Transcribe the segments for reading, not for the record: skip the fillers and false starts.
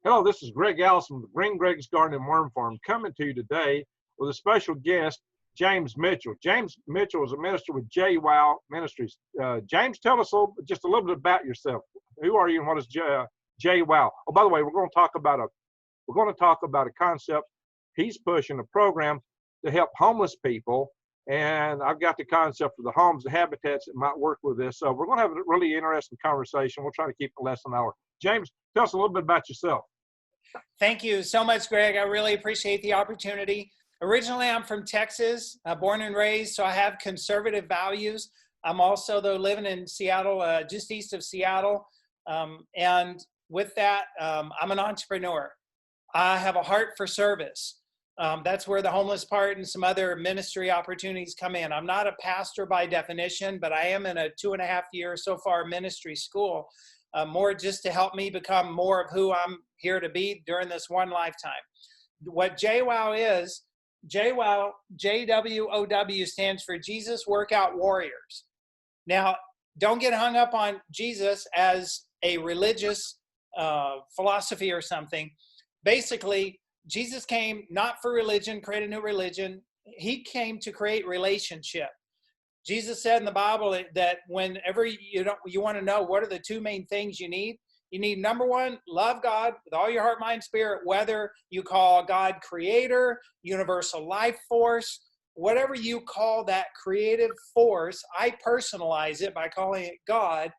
Hello, this is Greg Allison with Green Greg's Garden and Worm Farm coming to you today with a special guest, James Mitchell. James Mitchell is a minister with J-Woww Ministries. James, tell us just a little bit about yourself. Who are you and what is J-Woww? Oh, by the way, we're going to talk about a concept. He's pushing a program to help homeless people, and I've got the concept for the homes, the habitats that might work with this. So we're going to have a really interesting conversation. We'll try to keep it less than an hour. James, tell us a little bit about yourself. Thank you so much, Greg. I really appreciate the opportunity. Originally, I'm from Texas, born and raised, so I have conservative values. I'm also, though, living in Seattle, just east of Seattle. And with that, I'm an entrepreneur. I have a heart for service. That's where the homeless part and some other ministry opportunities come in. I'm not a pastor by definition, but I am in a 2.5-year so far ministry school, more just to help me become more of who I'm here to be during this one lifetime. What J-Woww is, J-Woww, J-W-O-W stands for Jesus Workout Warriors. Now, don't get hung up on Jesus as a religious philosophy or something. Basically, Jesus came not for religion, create a new religion. He came to create relationship. Jesus said in the Bible that whenever you want to know what are the two main things you need, number one, love God with all your heart, mind, spirit, whether you call God creator, universal life force, whatever you call that creative force. I personalize it by calling it God.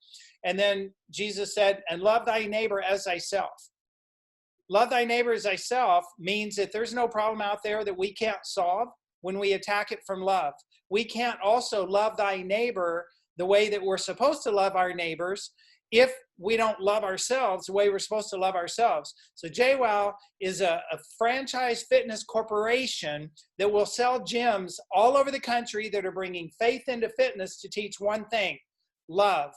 And then Jesus said, and love thy neighbor as thyself. Love thy neighbor as thyself means that there's no problem out there that we can't solve when we attack it from love. We can't also love thy neighbor the way that we're supposed to love our neighbors if we don't love ourselves the way we're supposed to love ourselves. So J-Woww is a franchise fitness corporation that will sell gyms all over the country that are bringing faith into fitness to teach one thing: love.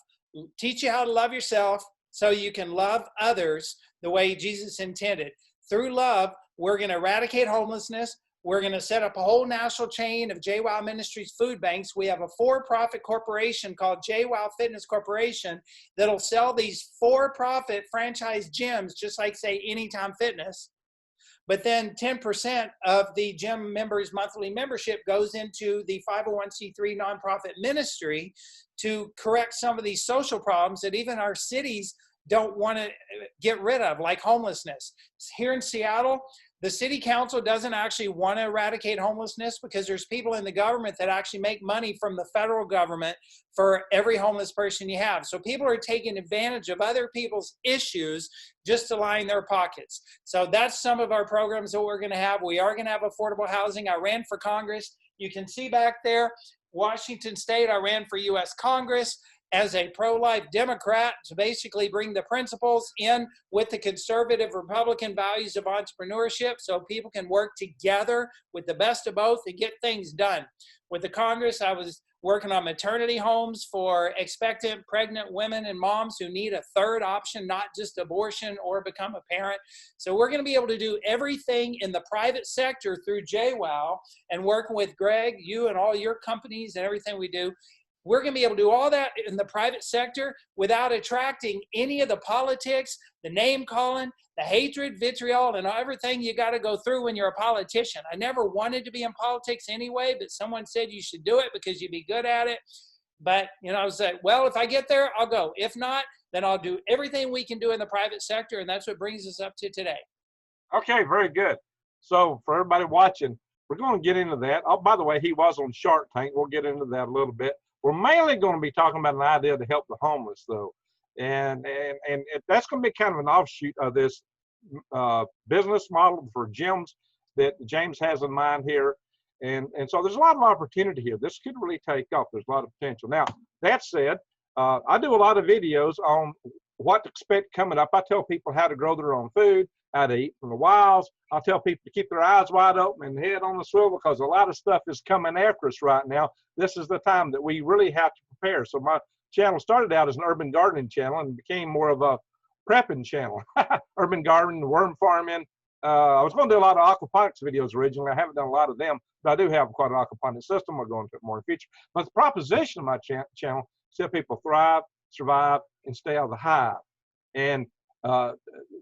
Teach you how to love yourself so you can love others the way Jesus intended. Through love, we're going to eradicate homelessness. We're going to set up a whole national chain of J-Woww Ministries food banks. We have a for-profit corporation called J-Woww Fitness Corporation that'll sell these for-profit franchise gyms, just like, say, Anytime Fitness. But then 10% of the gym members' monthly membership goes into the 501c3 nonprofit ministry to correct some of these social problems that even our cities don't want to get rid of, like homelessness. Here in Seattle, the city council doesn't actually want to eradicate homelessness because there's people in the government that actually make money from the federal government for every homeless person you have. So people are taking advantage of other people's issues just to line their pockets. So that's some of our programs that we're going to have. We are going to have affordable housing. I ran for Congress. You can see back there, Washington State, I ran for U.S. Congress as a pro-life Democrat to basically bring the principles in with the conservative Republican values of entrepreneurship so people can work together with the best of both and get things done. With the Congress, I was working on maternity homes for expectant pregnant women and moms who need a third option, not just abortion or become a parent. So we're going to be able to do everything in the private sector through J-Woww, and working with Greg, you and all your companies and everything we do. We're going to be able to do all that in the private sector without attracting any of the politics, the name calling, the hatred, vitriol, and everything you got to go through when you're a politician. I never wanted to be in politics anyway, but someone said you should do it because you'd be good at it. But, I was like, well, if I get there, I'll go. If not, then I'll do everything we can do in the private sector, and that's what brings us up to today. Okay, very good. So for everybody watching, we're going to get into that. Oh, by the way, he was on Shark Tank. We'll get into that a little bit. We're mainly going to be talking about an idea to help the homeless, though. And that's going to be kind of an offshoot of this business model for gyms that James has in mind here. And so there's a lot of opportunity here. This could really take off. There's a lot of potential. Now, that said, I do a lot of videos on what to expect coming up. I tell people how to grow their own food, how to eat from the wilds. I'll tell people to keep their eyes wide open and head on the swivel because a lot of stuff is coming after us right now. This is the time that we really have to prepare. So my channel started out as an urban gardening channel and became more of a prepping channel. Urban gardening, worm farming. I was going to do a lot of aquaponics videos originally. I haven't done a lot of them, but I do have quite an aquaponics system. I'll go into it more in the future. But the proposition of my channel is to help people thrive, survive, and stay out of the hive. And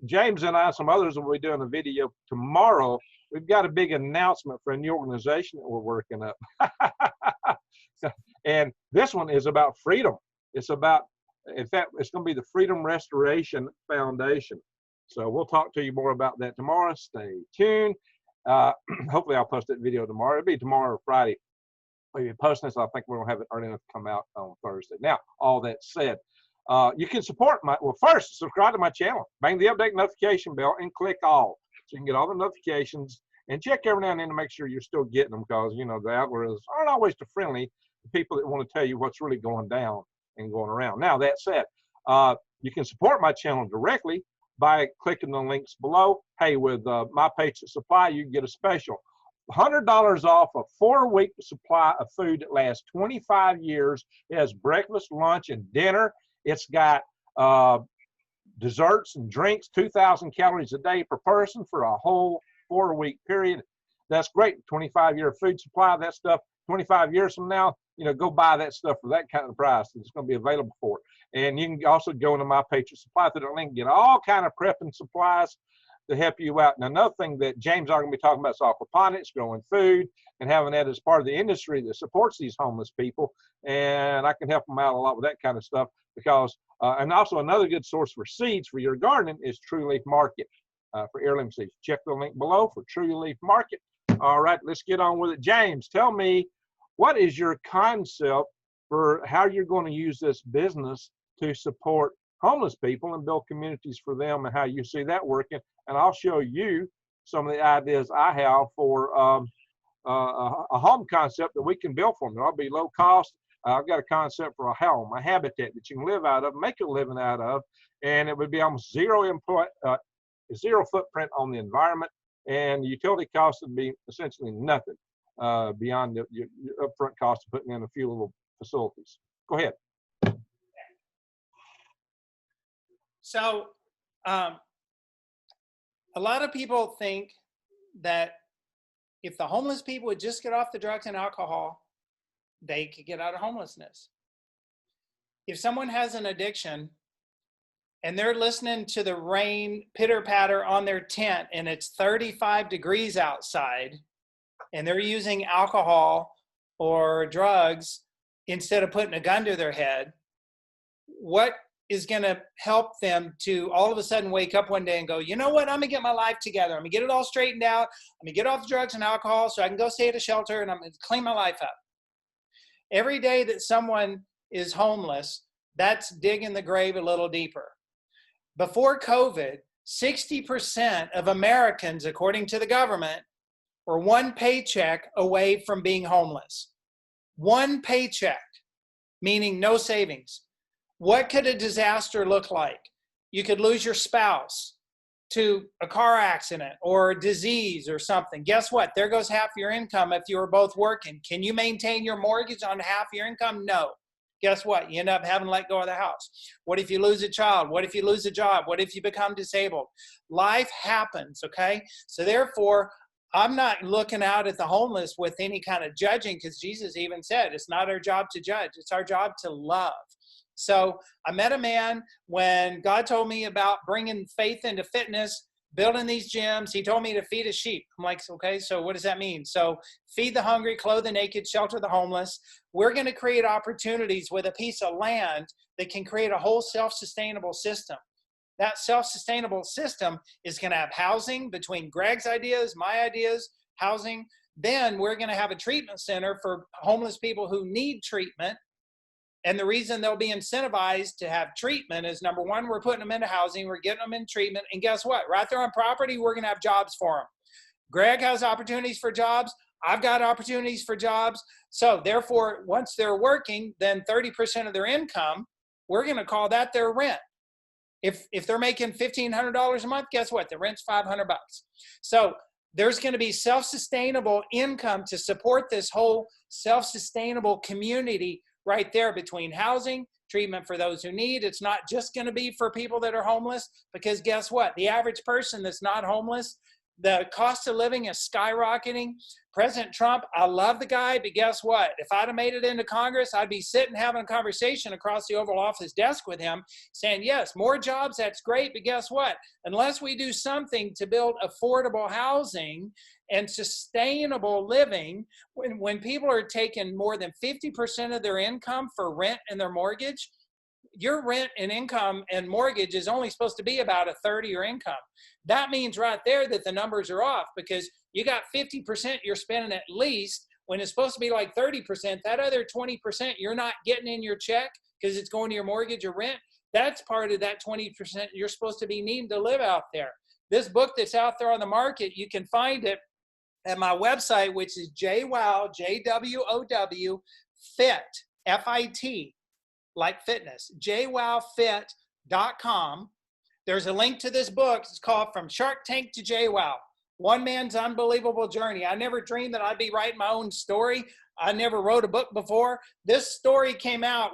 James and I, some others, will be doing a video tomorrow. We've got a big announcement for a new organization that we're working up. And this one is about freedom. It's about, in fact, it's going to be the Freedom Restoration Foundation. So we'll talk to you more about that tomorrow. Stay tuned. Hopefully I'll post that video tomorrow. It'll be tomorrow or Friday. We'll be posting this. I think we're going to have it early enough to come out on Thursday. Now, all that said, you can support first, subscribe to my channel. Bang the update notification bell and click all, so you can get all the notifications, and check every now and then to make sure you're still getting them, because, you know, the algorithms aren't always too friendly to people that want to tell you what's really going down and going around. Now, that said, you can support my channel directly by clicking the links below. Hey, with My Patriot Supply, you can get a special $100 off a 4-week supply of food that lasts 25 years. It has breakfast, lunch, and dinner. It's got desserts and drinks, 2,000 calories a day per person for a whole 4-week period. That's great. 25-year food supply, that stuff. 25 years from now, you know, go buy that stuff for that kind of price. It's going to be available for it. And you can also go into My Patriot Supply through the link and get all kind of prepping supplies to help you out. And another thing that James and I are going to be talking about is aquaponics, growing food, and having that as part of the industry that supports these homeless people. And I can help them out a lot with that kind of stuff, because, and also another good source for seeds for your gardening is True Leaf Market for heirloom seeds. Check the link below for True Leaf Market. All right, let's get on with it. James, tell me, what is your concept for how you're going to use this business to support homeless people and build communities for them, and how you see that working? And I'll show you some of the ideas I have for a home concept that we can build for them. It'll be low cost. I've got a concept for a home, a habitat that you can live out of, make a living out of, and it would be almost zero footprint on the environment, and the utility costs would be essentially nothing beyond your upfront cost of putting in a few little facilities. Go ahead. So a lot of people think that if the homeless people would just get off the drugs and alcohol, they could get out of homelessness. If someone has an addiction and they're listening to the rain pitter patter on their tent and it's 35 degrees outside, and they're using alcohol or drugs instead of putting a gun to their head, what is going to help them to all of a sudden wake up one day and go, you know what, I'm going to get my life together. I'm going to get it all straightened out. I'm going to get off the drugs and alcohol so I can go stay at a shelter, and I'm going to clean my life up. Every day that someone is homeless, that's digging the grave a little deeper. Before COVID, 60% of Americans, according to the government, were one paycheck away from being homeless. One paycheck, meaning no savings. What could a disaster look like? You could lose your spouse to a car accident or a disease or something. Guess what? There goes half your income if you were both working. Can you maintain your mortgage on half your income? No. Guess what? You end up having to let go of the house. What if you lose a child? What if you lose a job? What if you become disabled? Life happens, okay? So therefore, I'm not looking out at the homeless with any kind of judging, because Jesus even said it's not our job to judge. It's our job to love. So I met a man when God told me about bringing faith into fitness, building these gyms. He told me to feed a sheep. I'm like, okay, so what does that mean? So feed the hungry, clothe the naked, shelter the homeless. We're going to create opportunities with a piece of land that can create a whole self-sustainable system. That self-sustainable system is going to have housing between Greg's ideas, my ideas, housing. Then we're going to have a treatment center for homeless people who need treatment. And the reason they'll be incentivized to have treatment is, number one, we're putting them into housing, we're getting them in treatment, and guess what? Right there on property, we're gonna have jobs for them. Greg has opportunities for jobs, I've got opportunities for jobs. So therefore, once they're working, then 30% of their income, we're gonna call that their rent. If they're making $1,500 a month, guess what? The rent's $500. So there's gonna be self-sustainable income to support this whole self-sustainable community right there between housing, treatment for those who need. It's not just going to be for people that are homeless, because guess what? The average person that's not homeless The cost of living is skyrocketing. President Trump, I love the guy, but guess what? If I'd have made it into Congress, I'd be sitting having a conversation across the Oval Office desk with him saying, yes, more jobs, that's great, but guess what? Unless we do something to build affordable housing and sustainable living, when people are taking more than 50% of their income for rent and their mortgage, your rent and income and mortgage is only supposed to be about a third of your income. That means right there that the numbers are off, because you got 50% you're spending at least when it's supposed to be like 30%. That other 20% you're not getting in your check because it's going to your mortgage or rent. That's part of that 20% you're supposed to be needing to live out there. This book that's out there on the market, you can find it at my website, which is J-Woww, J-W-O-W, FIT, F-I-T, like fitness, jwowfit.com. There's a link to this book. It's called From Shark Tank to J-Woww, One Man's Unbelievable Journey. I never dreamed that I'd be writing my own story. I never wrote a book before. This story came out,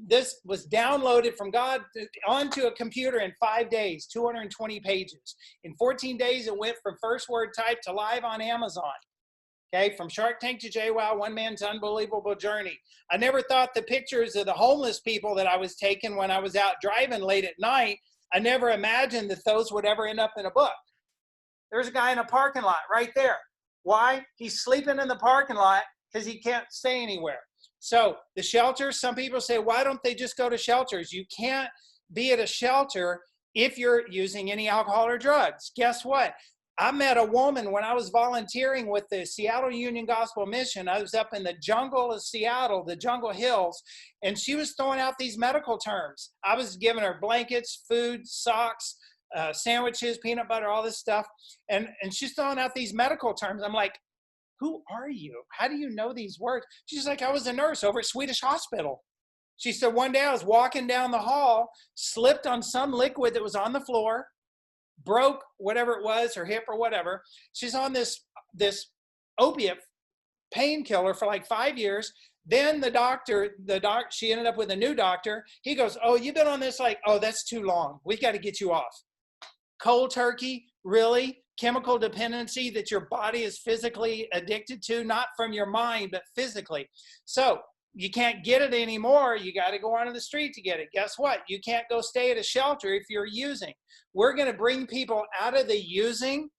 this was downloaded from God onto a computer in 5 days, 220 pages. In 14 days, it went from first word type to live on Amazon. Okay, From Shark Tank to J-Woww, One Man's Unbelievable Journey. I never thought the pictures of the homeless people that I was taking when I was out driving late at night, I never imagined that those would ever end up in a book. There's a guy in a parking lot right there. Why? He's sleeping in the parking lot because he can't stay anywhere. So the shelters, some people say, why don't they just go to shelters? You can't be at a shelter if you're using any alcohol or drugs. Guess what? I met a woman when I was volunteering with the Seattle Union Gospel Mission. I was up in the jungle of Seattle, the Jungle Hills, and she was throwing out these medical terms. I was giving her blankets, food, socks, sandwiches, peanut butter, all this stuff. And she's throwing out these medical terms. I'm like, who are you? How do you know these words? She's like, I was a nurse over at Swedish Hospital. She said, one day I was walking down the hall, slipped on some liquid that was on the floor, broke whatever it was, her hip or whatever. She's on this opiate painkiller for like 5 years. Then she ended up with a new doctor. He goes, oh, you've been on this, like, oh, that's too long. We've got to get you off. Cold turkey, really? Chemical dependency that your body is physically addicted to, not from your mind, but physically. So you can't get it anymore. You got to go onto the street to get it. Guess what? You can't go stay at a shelter if you're using. We're going to bring people out of the using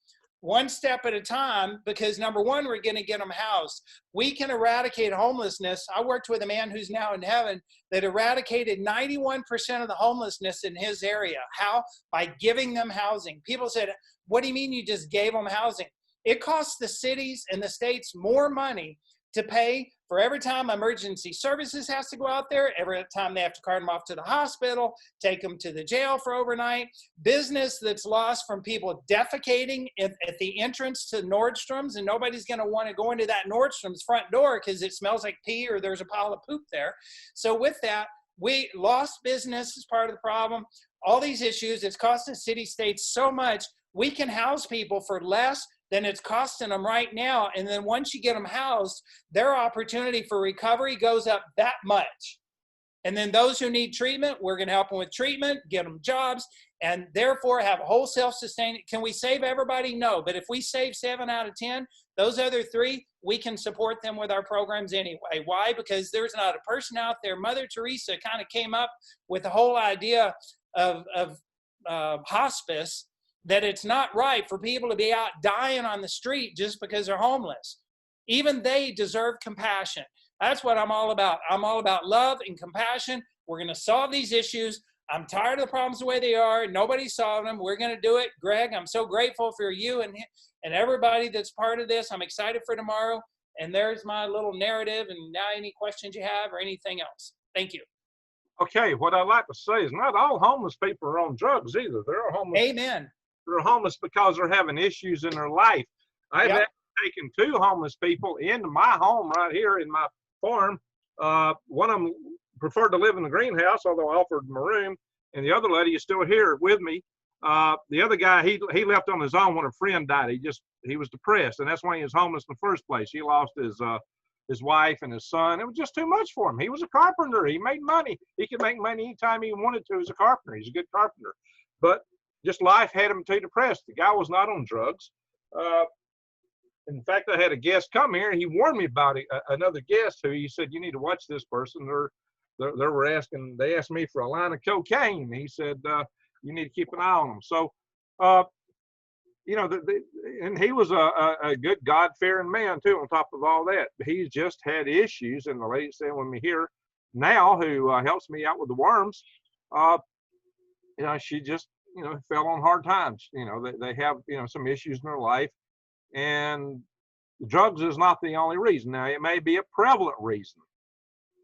one step at a time, because number one, we're going to get them housed. We can eradicate homelessness. I worked with a man who's now in heaven that eradicated 91% of the homelessness in his area. How? By giving them housing. People said, what do you mean you just gave them housing? It costs the cities and the states more money to pay for every time emergency services has to go out there, every time they have to cart them off to the hospital, take them to the jail for overnight, business that's lost from people defecating at the entrance to Nordstrom's, and nobody's going to want to go into that Nordstrom's front door because it smells like pee or there's a pile of poop there. So with that, we lost business as part of the problem. All these issues, it's costing city states so much. We can house people for less than it's costing them right now. And then once you get them housed, their opportunity for recovery goes up that much. And then those who need treatment, we're going to help them with treatment, get them jobs, and therefore have whole self-sustaining. Can we save everybody? No. But if we save 7 out of 10, those other 3, we can support them with our programs anyway. Why? Because there's not a person out there. Mother Teresa kind of came up with the whole idea of hospice, that it's not right for people to be out dying on the street just because they're homeless. Even they deserve compassion. That's what I'm all about. I'm all about love and compassion. We're going to solve these issues. I'm tired of the problems the way they are. Nobody's solving them. We're going to do it. Greg, I'm so grateful for you and everybody that's part of this. I'm excited for tomorrow. And there's my little narrative. And now any questions you have or anything else. Thank you. Okay, what I like to say is not all homeless people are on drugs either. There are homeless. Amen. They're homeless because they're having issues in their life. I've actually taken 2 homeless people into my home right here in my farm. One of them preferred to live in the greenhouse, although I offered him a room, and the other lady is still here with me. The other guy, he left on his own when a friend died. He was depressed, and that's why he was homeless in the first place. He lost his wife and his son. It was just too much for him. He was a carpenter. He made money. He could make money anytime he wanted to as a carpenter. He's a good carpenter. But just life had him too depressed. The guy was not on drugs. Uh, in fact, I had a guest come here, and he warned me about it. Another guest who he said, "You need to watch this person. They were asking. They asked me for a line of cocaine." He said, "You need to keep an eye on them." So, uh, and he was a good God-fearing man too. On top of all that, he's just had issues. And the lady staying with me here now, who helps me out with the worms, uh, she just fell on hard times. They have some issues in their life, and drugs is not the only reason. Now, it may be a prevalent reason,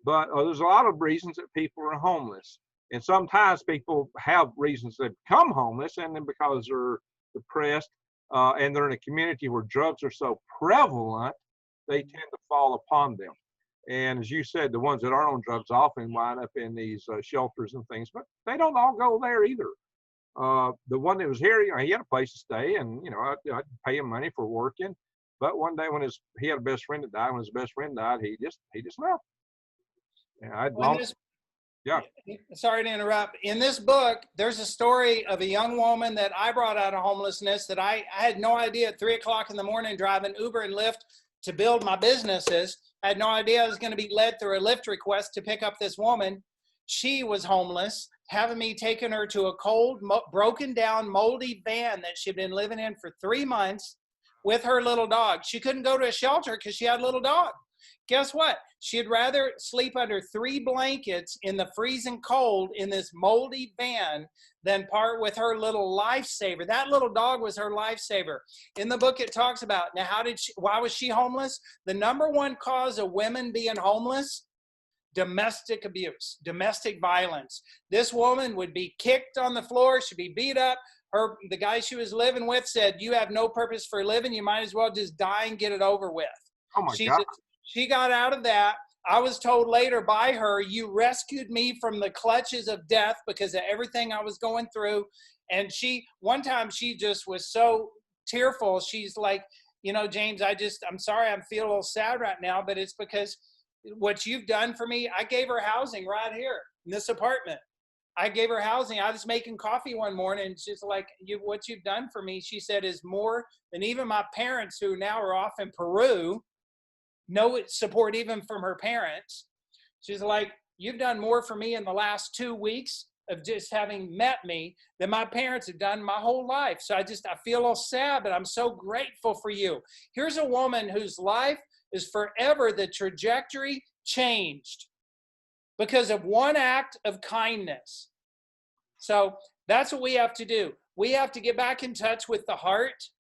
but there's a lot of reasons that people are homeless. And sometimes people have reasons they become homeless, and then because they're depressed and they're in a community where drugs are so prevalent, they tend to fall upon them. And as you said, the ones that aren't on drugs often wind up in these shelters and things, but they don't all go there either. The one that was here, he had a place to stay, and I'd pay him money for working. But one day when he had a best friend that died, when his best friend died, he just left. And yeah. Sorry to interrupt. In this book, there's a story of a young woman that I brought out of homelessness that I had no idea at 3 o'clock in the morning driving Uber and Lyft to build my businesses. I had no idea I was going to be led through a Lyft request to pick up this woman. She was homeless, having me taking her to a cold, broken down, moldy van that she'd been living in for 3 months with her little dog. She couldn't go to a shelter because she had a little dog. Guess what? She'd rather sleep under 3 blankets in the freezing cold in this moldy van than part with her little lifesaver. That little dog was her lifesaver. In the book, it talks about, now, why was she homeless? The number one cause of women being homeless: domestic abuse, domestic violence. This woman would be kicked on the floor. She'd be beat up. The guy she was living with said, "You have no purpose for living. You might as well just die and get it over with." Oh my God. She got out of that. I was told later by her, "You rescued me from the clutches of death because of everything I was going through." And one time she just was so tearful. She's like, "James, I'm sorry, I'm feeling a little sad right now, but it's because what you've done for me." I gave her housing right here in this apartment. I gave her housing. I was making coffee one morning, and she's like, "What you've done for me," she said, "is more than even my parents, who now are off in Peru, no support even from her parents." She's like, "You've done more for me in the last 2 weeks of just having met me than my parents have done my whole life. So I feel a little sad, but I'm so grateful for you." Here's a woman whose life is forever, the trajectory changed because of one act of kindness. So that's what we have to do. We have to get back in touch with the heart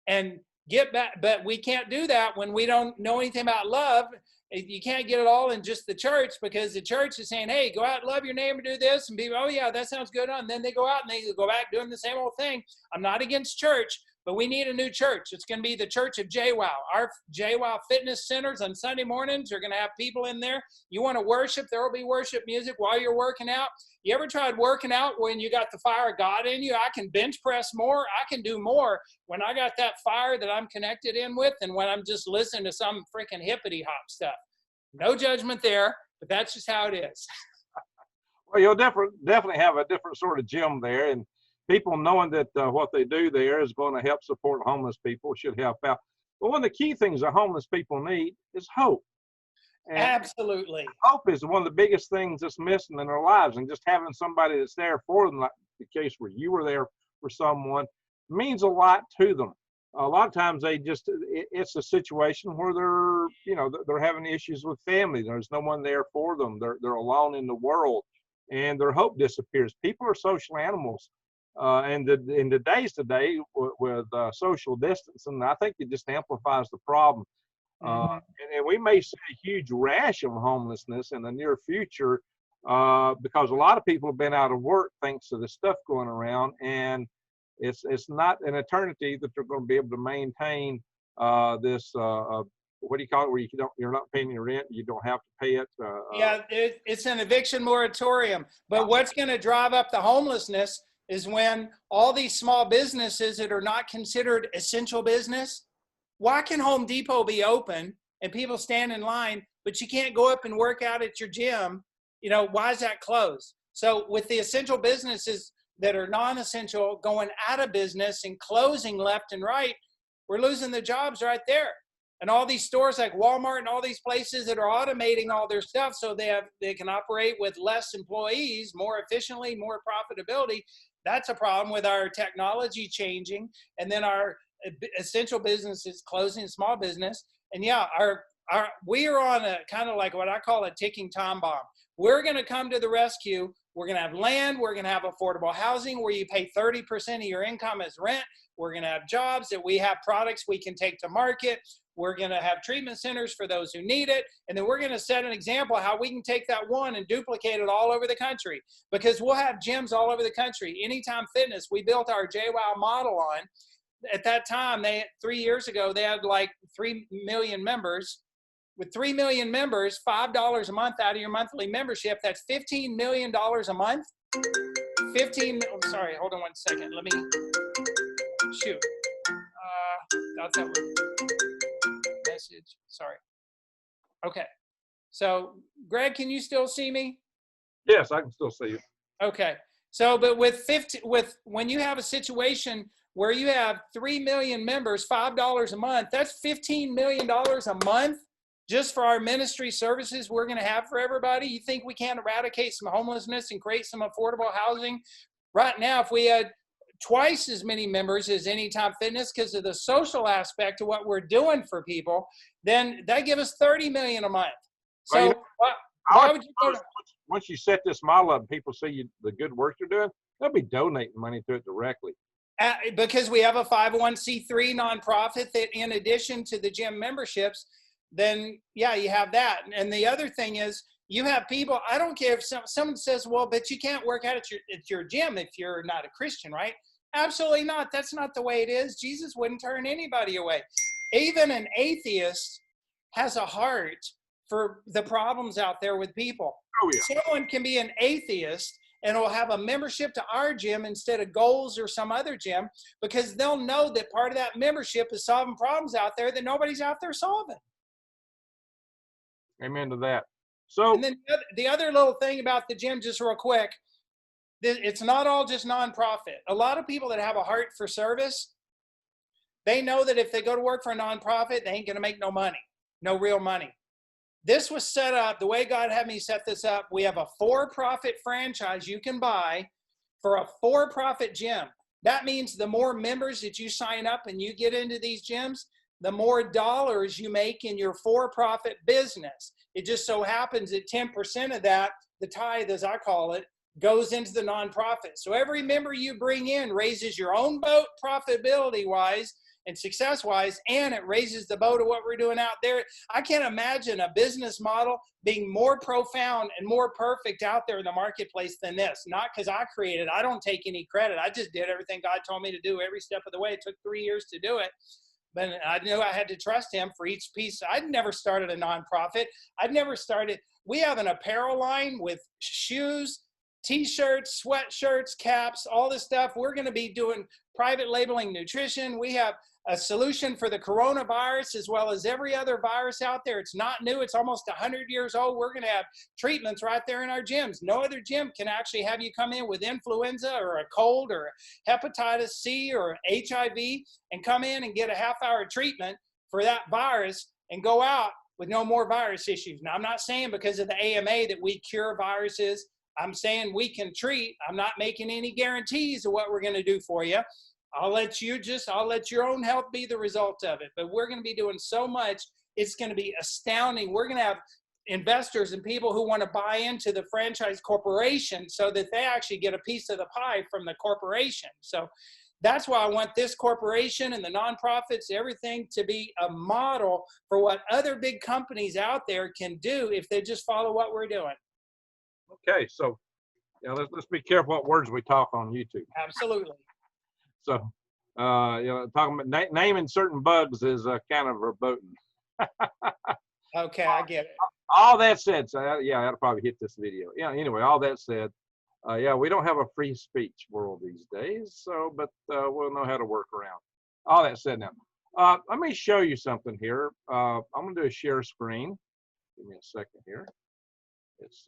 and get back, but we can't do that when we don't know anything about love. You can't get it all in just the church, because the church is saying, "Hey, go out and love your neighbor, do this," and people, "Oh yeah, that sounds good." And then they go out and they go back doing the same old thing. I'm not against church, but we need a new church. It's going to be the church of J-Woww. Our J-Woww fitness centers on Sunday mornings are going to have people in there. You want to worship, there will be worship music while you're working out. You ever tried working out when you got the fire of God in you? I can bench press more. I can do more when I got that fire that I'm connected in with than when I'm just listening to some freaking hippity hop stuff. No judgment there, but that's just how it is. Well, you'll definitely have a different sort of gym there, and people knowing that what they do there is going to help support homeless people should help out. But one of the key things that homeless people need is hope. And absolutely. Hope is one of the biggest things that's missing in their lives, and just having somebody that's there for them, like the case where you were there for someone, means a lot to them. A lot of times it's a situation where they're having issues with family. There's no one there for them. They're alone in the world, and their hope disappears. People are social animals. And in the days today with social distancing, I think it just amplifies the problem. And we may see a huge rash of homelessness in the near future because a lot of people have been out of work thanks to the stuff going around, and it's not an eternity that they're going to be able to maintain this. What do you call it? Where you're not paying your rent, you don't have to pay it. Yeah, it's an eviction moratorium. But what's going to drive up the homelessness is when all these small businesses that are not considered essential business. Why can Home Depot be open and people stand in line, but you can't go up and work out at your gym? Why is that closed? So with the essential businesses that are non-essential going out of business and closing left and right, we're losing the jobs right there. And all these stores like Walmart and all these places that are automating all their stuff so they can operate with less employees more efficiently, more profitability. That's a problem with our technology changing, and then our essential businesses closing, small business. And yeah, we are on a kind of like what I call a ticking time bomb. We're going to come to the rescue. We're going to have land. We're going to have affordable housing where you pay 30% of your income as rent. We're going to have jobs, that we have products we can take to market. We're going to have treatment centers for those who need it. And then we're going to set an example how we can take that one and duplicate it all over the country, because we'll have gyms all over the country. Anytime Fitness, we built our J-Woww model on. At that time, 3 years ago, they had like 3 million members. With 3 million members, $5 a month out of your monthly membership, that's $15 million a month. Sorry, hold on 1 second. Let me, shoot. Thought that was message, sorry. Okay, so Greg, can you still see me? Yes, I can still see you. Okay, so but when you have a situation where you have 3 million members, $5 a month, that's $15 million a month just for our ministry services we're going to have for everybody. You think we can't eradicate some homelessness and create some affordable housing? Right now, if we had twice as many members as Anytime Fitness, because of the social aspect of what we're doing for people, then that give us 30 million a month. So why would you go to, once you set this model up and people see the good work you're doing, they'll be donating money to it directly. Because we have a 501c3 nonprofit that, in addition to the gym memberships, then yeah, you have that. And the other thing is, you have people, I don't care if someone says, well, but you can't work out at your gym if you're not a Christian, right? Absolutely not. That's not the way it is. Jesus wouldn't turn anybody away. Even an atheist has a heart for the problems out there with people. Oh, yeah. Someone can be an atheist and will have a membership to our gym instead of Goals or some other gym, because they'll know that part of that membership is solving problems out there that nobody's out there solving. Amen to that. So, and then the other little thing about the gym, just real quick, it's not all just nonprofit. A lot of people that have a heart for service, they know that if they go to work for a nonprofit, they ain't going to make no money, no real money. This was set up, the way God had me set this up, we have a for-profit franchise you can buy for a for-profit gym. That means the more members that you sign up and you get into these gyms, the more dollars you make in your for-profit business. It just so happens that 10% of that, the tithe as I call it, goes into the nonprofit. So every member you bring in raises your own boat profitability-wise and success-wise, and it raises the boat of what we're doing out there. I can't imagine a business model being more profound and more perfect out there in the marketplace than this. Not because I created it. I don't take any credit. I just did everything God told me to do every step of the way. It took 3 years to do it. But I knew I had to trust him for each piece. I'd never started a nonprofit. We have an apparel line with shoes, t-shirts, sweatshirts, caps, all this stuff. We're going to be doing private labeling nutrition. We have a solution for the coronavirus as well as every other virus out there. It's not new. It's almost 100 years old. We're going to have treatments right there in our gyms. No other gym can actually have you come in with influenza or a cold or hepatitis C or HIV and come in and get a half-hour treatment for that virus and go out with no more virus issues. Now, I'm not saying because of the AMA that we cure viruses. I'm saying we can treat. I'm not making any guarantees of what we're going to do for you. I'll let your own health be the result of it. But we're going to be doing so much. It's going to be astounding. We're going to have investors and people who want to buy into the franchise corporation so that they actually get a piece of the pie from the corporation. So that's why I want this corporation and the nonprofits, everything to be a model for what other big companies out there can do if they just follow what we're doing. Okay, so yeah, let's be careful what words we talk on YouTube. Absolutely. So, talking about naming certain bugs is kind of verboten. Okay, I get it. All that said, so yeah, that'll probably hit this video. Yeah, anyway, all that said, yeah, we don't have a free speech world these days, so, but we'll know how to work around. All that said now, let me show you something here. I'm going to do a share screen. Give me a second here. It's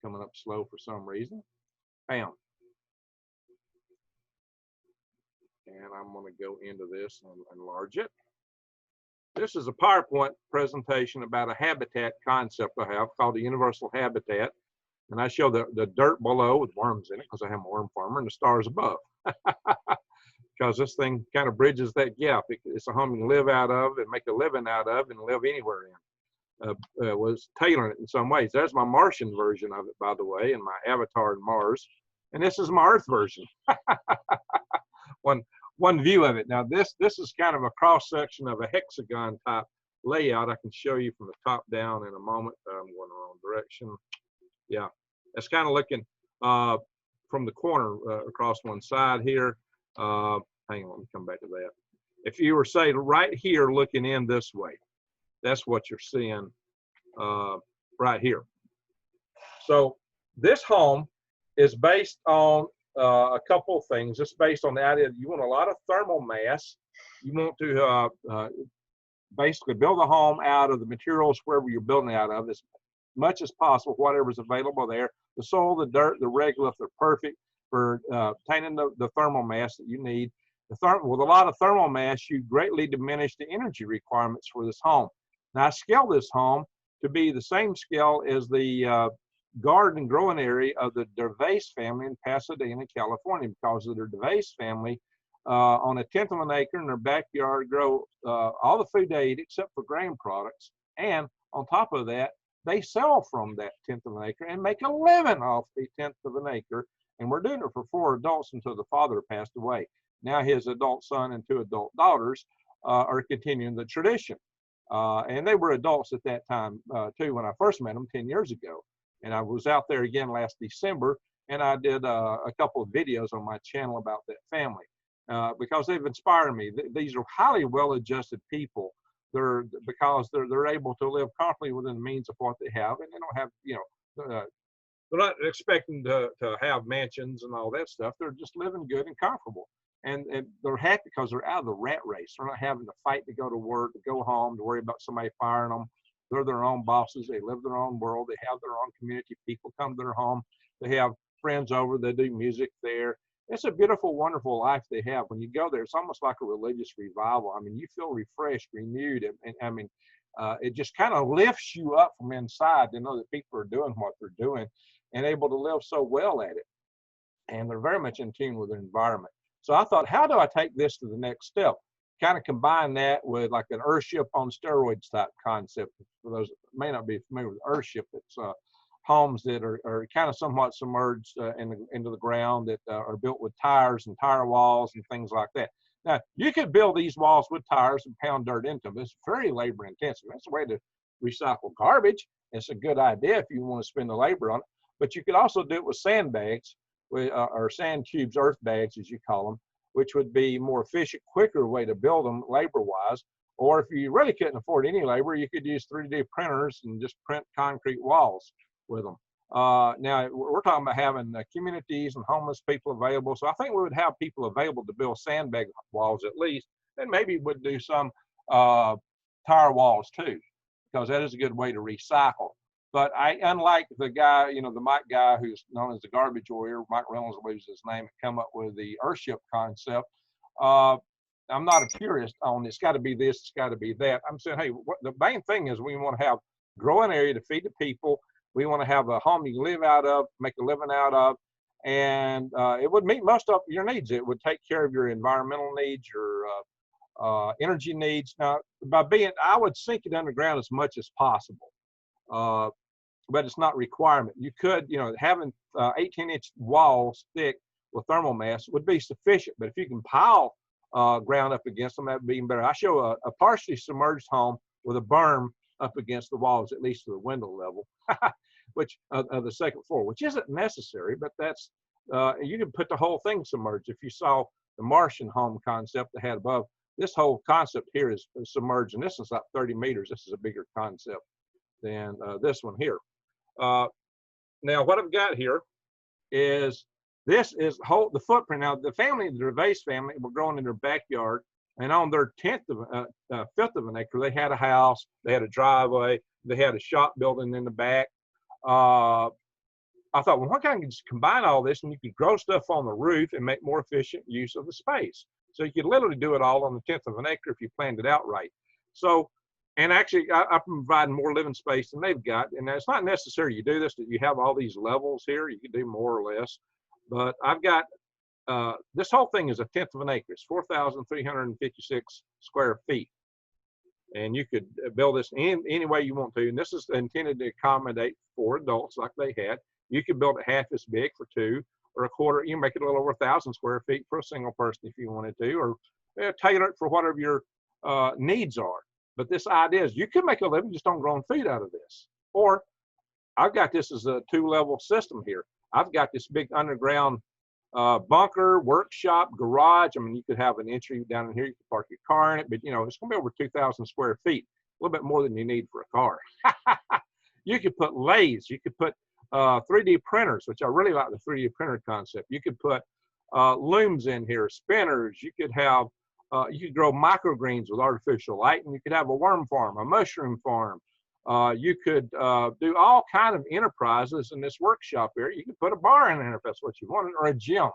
coming up slow for some reason. Bam. And I'm going to go into this and enlarge it. This is a PowerPoint presentation about a habitat concept I have called the universal habitat. And I show the dirt below with worms in it because I am a worm farmer, and the stars above. Because this thing kind of bridges that gap. It's a home you can live out of and make a living out of and live anywhere in. Was tailoring it in some ways. There's my Martian version of it, by the way, and my avatar in Mars. And this is my Earth version. one view of it. Now this is kind of a cross section of a hexagon type layout. I can show you from the top down in a moment. I'm going the wrong direction. Yeah, it's kind of looking from the corner across one side here. Hang on, let me come back to that. If you were, say, right here looking in this way, that's what you're seeing right here. So this home is based on a couple of things. It's based on the idea that you want a lot of thermal mass. You want to basically build a home out of the materials wherever you're building out of as much as possible, whatever's available there. The soil, the dirt, the regolith, they're perfect for obtaining the thermal mass that you need. With a lot of thermal mass, you greatly diminish the energy requirements for this home. Now, I scale this home to be the same scale as the garden growing area of the Dervase family in Pasadena, California, because of their Dervase family on a 1/10 of an acre in their backyard grow all the food they eat except for grain products. And on top of that, they sell from that 1/10 of an acre and make a living off the 1/10 of an acre. And we're doing it for 4 adults until the father passed away. Now his adult son and 2 adult daughters are continuing the tradition. And they were adults at that time too when I first met them 10 years ago. And I was out there again last December, and I did a couple of videos on my channel about that family because they've inspired me. These are highly well-adjusted people. Because they're able to live comfortably within the means of what they have, and they don't have, they're not expecting to have mansions and all that stuff. They're just living good and comfortable. And they're happy because they're out of the rat race. They're not having to fight to go to work, to go home, to worry about somebody firing them. They're their own bosses. They live their own world. They have their own community. People come to their home. They have friends over. They do music there. It's a beautiful, wonderful life they have. When you go there, it's almost like a religious revival. I mean, you feel refreshed, renewed. And I mean, it just kind of lifts you up from inside to know that people are doing what they're doing and able to live so well at it. And they're very much in tune with their environment. So I thought, how do I take this to the next step? Kind of combine that with like an Earthship on steroids type concept. For those that may not be familiar with Earthship, it's homes that are kind of somewhat submerged into the ground that are built with tires and tire walls and things like that. Now, you could build these walls with tires and pound dirt into them. It's very labor intensive. That's a way to recycle garbage. It's a good idea if you want to spend the labor on it. But you could also do it with sandbags, or sand cubes, earth bags, as you call them, which would be more efficient, quicker way to build them labor-wise. Or if you really couldn't afford any labor, you could use 3D printers and just print concrete walls with them. Now, we're talking about having communities and homeless people available. So I think we would have people available to build sandbag walls at least, and maybe would do some tire walls too, because that is a good way to recycle. But unlike the guy, the Mike guy who's known as the garbage warrior, Mike Reynolds, I believe is his name, come up with the Earthship concept. I'm not a purist on it's got to be this, it's got to be that. I'm saying, hey, the main thing is we want to have growing area to feed the people. We want to have a home you live out of, make a living out of, and it would meet most of your needs. It would take care of your environmental needs, your energy needs. Now, I would sink it underground as much as possible. But it's not requirement. You could, having 18-inch walls thick with thermal mass would be sufficient. But if you can pile ground up against them, that would be even better. I show a partially submerged home with a berm up against the walls, at least to the window level, which of the second floor, which isn't necessary, but that's, you can put the whole thing submerged. If you saw the Martian home concept they had above, this whole concept here is submerged, and this is like 30 meters. This is a bigger concept than this one here. Now, what I've got here is the footprint. Now, the family, the Dervase family, were growing in their backyard, and on their 5th of an acre, they had a house, they had a driveway, they had a shop building in the back. I thought, well, why can't you just combine all this and you could grow stuff on the roof and make more efficient use of the space? So you could literally do it all on the 10th of an acre if you planned it out right. So, and actually I'm providing more living space than they've got. And it's not necessary you do this, that you have all these levels here. You can do more or less. But I've got, this whole thing is a 10th of an acre. It's 4,356 square feet. And you could build this any way you want to. And this is intended to accommodate 4 adults like they had. You could build it half as big for 2, or a quarter. You can make it a little over 1,000 square feet for a single person if you wanted to, or tailor it for whatever your needs are. But this idea is you can make a living just on growing food out of this. Or I've got this as a 2-level system here. I've got this big underground bunker, workshop, garage. I mean, you could have an entry down in here. You could park your car in it, but you know, it's going to be over 2,000 square feet, a little bit more than you need for a car. You could put lathes. You could put 3D printers, which I really like the 3D printer concept. You could put looms in here, spinners. You could have, you could grow microgreens with artificial light, and you could have a worm farm, a mushroom farm. You could do all kind of enterprises in this workshop area. You could put a bar in there if that's what you wanted, or a gym.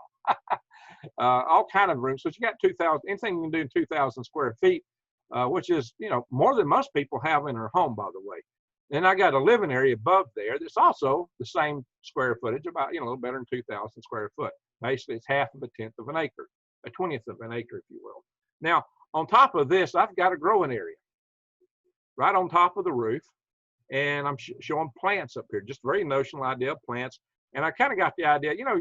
All kind of rooms. So you got 2,000, anything you can do in 2,000 square feet, which is, you know, more than most people have in their home, by the way. And I got a living area above there that's also the same square footage, about, you know, a little better than 2,000 square foot. Basically, it's half of a 10th of an acre, a 20th of an acre, if you will. Now, on top of this, I've got a growing area right on top of the roof. And I'm showing plants up here, just very notional idea of plants. And I kind of got the idea, you know,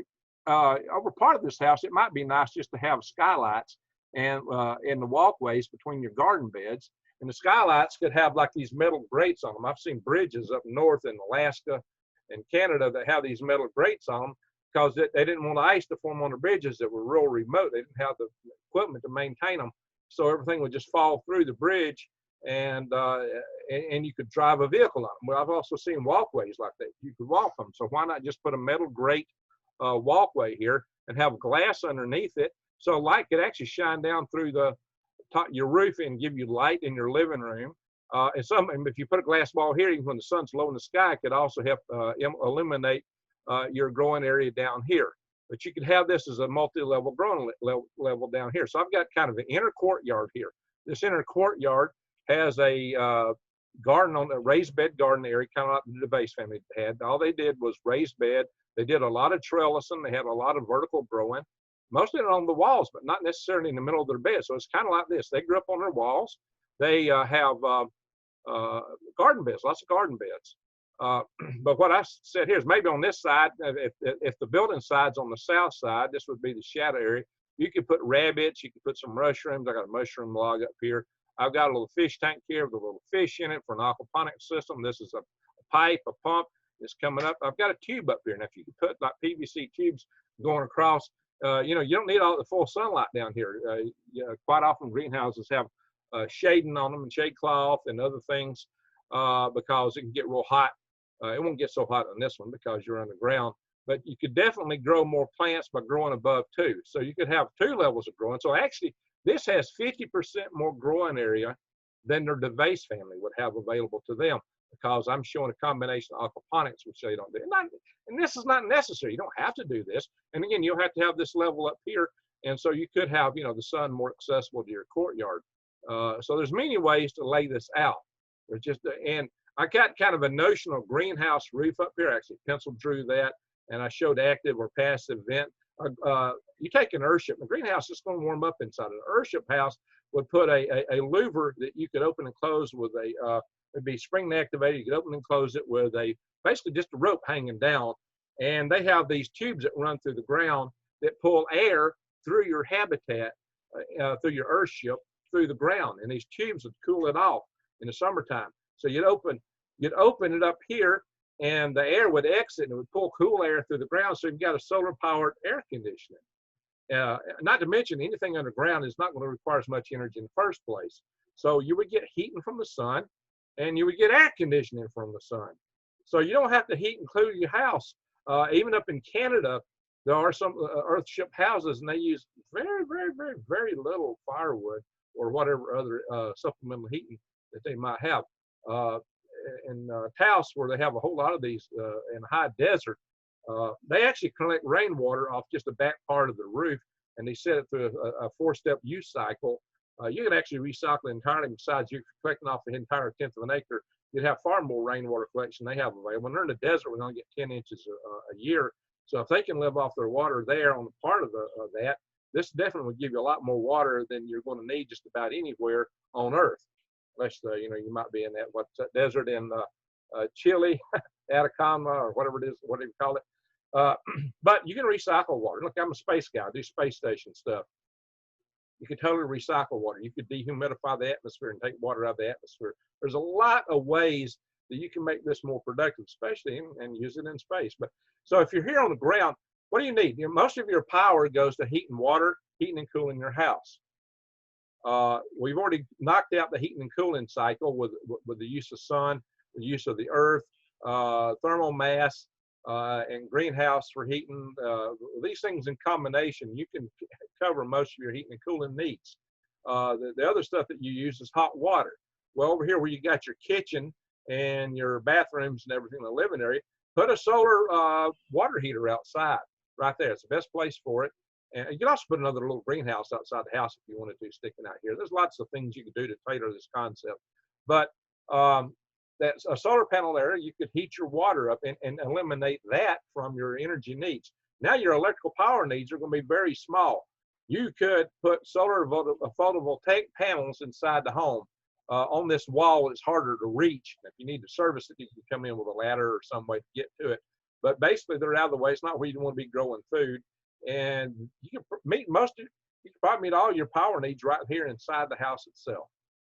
over part of this house, it might be nice just to have skylights and in the walkways between your garden beds. And the skylights could have like these metal grates on them. I've seen bridges up north in Alaska and Canada that have these metal grates on them because they didn't want ice to form on the bridges that were real remote. They didn't have the equipment to maintain them. So everything would just fall through the bridge, and you could drive a vehicle on them. Well, I've also seen walkways like that. You could walk them. So why not just put a metal grate walkway here and have glass underneath it, so light could actually shine down through the top, your roof, and give you light in your living room. And if you put a glass wall here, even when the sun's low in the sky, it could also help illuminate your growing area down here. But you could have this as a multi-level growing level down here. So I've got kind of an inner courtyard here. This inner courtyard has a garden on a raised bed garden area, kind of like the DeVase family had. All they did was raised bed. They did a lot of trellising. They had a lot of vertical growing, mostly on the walls, but not necessarily in the middle of their bed. So it's kind of like this. They grew up on their walls. They have garden beds, lots of garden beds. But what I said here is maybe on this side, if the building side's on the south side, this would be the shadow area. You could put rabbits. You could put some mushrooms. I got a mushroom log up here. I've got a little fish tank here with a little fish in it for an aquaponic system. This is a pipe, a pump. It's coming up. I've got a tube up here. Now, if you could put like PVC tubes going across, you know, you don't need all the full sunlight down here. Quite often greenhouses have shading on them and shade cloth and other things because it can get real hot. It won't get so hot on this one because you're underground. But you could definitely grow more plants by growing above too. So you could have 2 levels of growing. So actually, this has 50% more growing area than their DeVase family would have available to them, because I'm showing a combination of aquaponics, which they don't do. And this is not necessary. You don't have to do this. And again, you'll have to have this level up here. And so you could have, you know, the sun more accessible to your courtyard. So there's many ways to lay this out. There's just, and I got kind of a notional greenhouse roof up here. I actually pencil drew that, and I showed active or passive vent. You take an earthship, the greenhouse is going to warm up inside. An earthship house would put a louver that you could open and close with it'd be spring activated. You could open and close it with basically just a rope hanging down. And they have these tubes that run through the ground that pull air through your habitat, through your earthship, through the ground. And these tubes would cool it off in the summertime. So you'd open it up here, and the air would exit and it would pull cool air through the ground. So you've got a solar powered air conditioning. Not to mention anything underground is not going to require as much energy in the first place. So you would get heating from the sun, and you would get air conditioning from the sun. So you don't have to heat and cool your house. Even up in Canada, there are some earthship houses, and they use very, very, very, very little firewood or whatever other supplemental heating that they might have. In Taos, where they have a whole lot of these in high desert, they actually collect rainwater off just the back part of the roof, and they set it through a 4-step use cycle, you could actually recycle entirely. Besides, you're collecting off the entire 1/10 of an acre. You'd have far more rainwater collection they have available. When they're in the desert, we're going to get 10 inches a year. So if they can live off their water there on the part of that, this definitely would give you a lot more water than you're going to need just about anywhere on Earth. Unless, you might be in what's that desert in Chile, Atacama, or whatever it is, whatever you call it. But you can recycle water. Look, I'm a space guy. I do space station stuff. You could totally recycle water. You could dehumidify the atmosphere and take water out of the atmosphere. There's a lot of ways that you can make this more productive, especially and use it in space. But so if you're here on the ground, what do you need? Most of your power goes to heating water, heating and cooling your house. We've already knocked out the heating and cooling cycle with the use of sun, the use of the earth, thermal mass, and greenhouse for heating. These things in combination, you can cover most of your heating and cooling needs. The other stuff that you use is hot water. Well, over here where you got your kitchen and your bathrooms and everything in the living area, put a solar water heater outside right there. It's the best place for it. And you can also put another little greenhouse outside the house if you wanted to, sticking out here. There's lots of things you can do to tailor this concept. But that's a solar panel there. You could heat your water up and eliminate that from your energy needs. Now your electrical power needs are going to be very small. You could put solar photovoltaic panels inside the home. On this wall, it's harder to reach. If you need to service it, you can come in with a ladder or some way to get to it. But basically, they're out of the way. It's not where you want to be growing food. And you can meet you can probably meet all your power needs right here inside the house itself.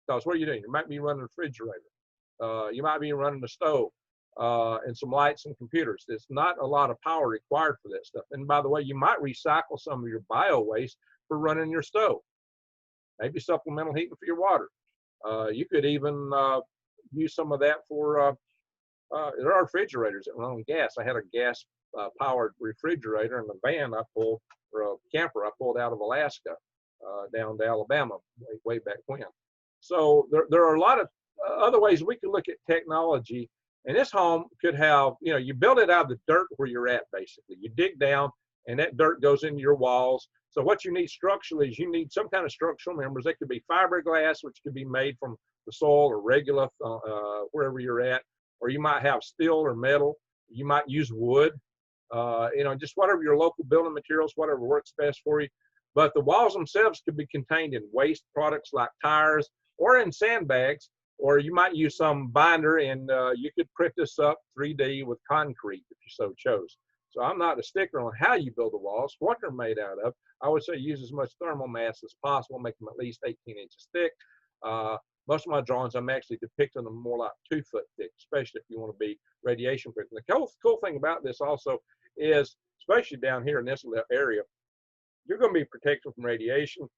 Because what are you doing? You might be running a refrigerator. You might be running a stove and some lights and computers. There's not a lot of power required for that stuff. And by the way, you might recycle some of your bio waste for running your stove. Maybe supplemental heating for your water. You could even use some of that for, there are refrigerators that run on gas. I had a gas powered refrigerator in the van I pulled, or a camper I pulled out of Alaska down to Alabama way back when. So there are a lot of other ways we could look at technology. And this home could have, you build it out of the dirt where you're at, basically. You dig down and that dirt goes into your walls. So what you need structurally is you need some kind of structural members. They could be fiberglass, which could be made from the soil or regular, wherever you're at. Or you might have steel or metal. You might use wood, just whatever your local building materials, whatever works best for you. But the walls themselves could be contained in waste products like tires or in sandbags, or you might use some binder and you could print this up 3D with concrete if you so chose. So I'm not a sticker on how you build the walls, what they're made out of. I would say use as much thermal mass as possible, make them at least 18 inches thick. Most of my drawings, I'm actually depicting them more like 2 foot thick, especially if you want to be radiation proof. And the cool thing about this also is, especially down here in this area, you're going to be protected from radiation.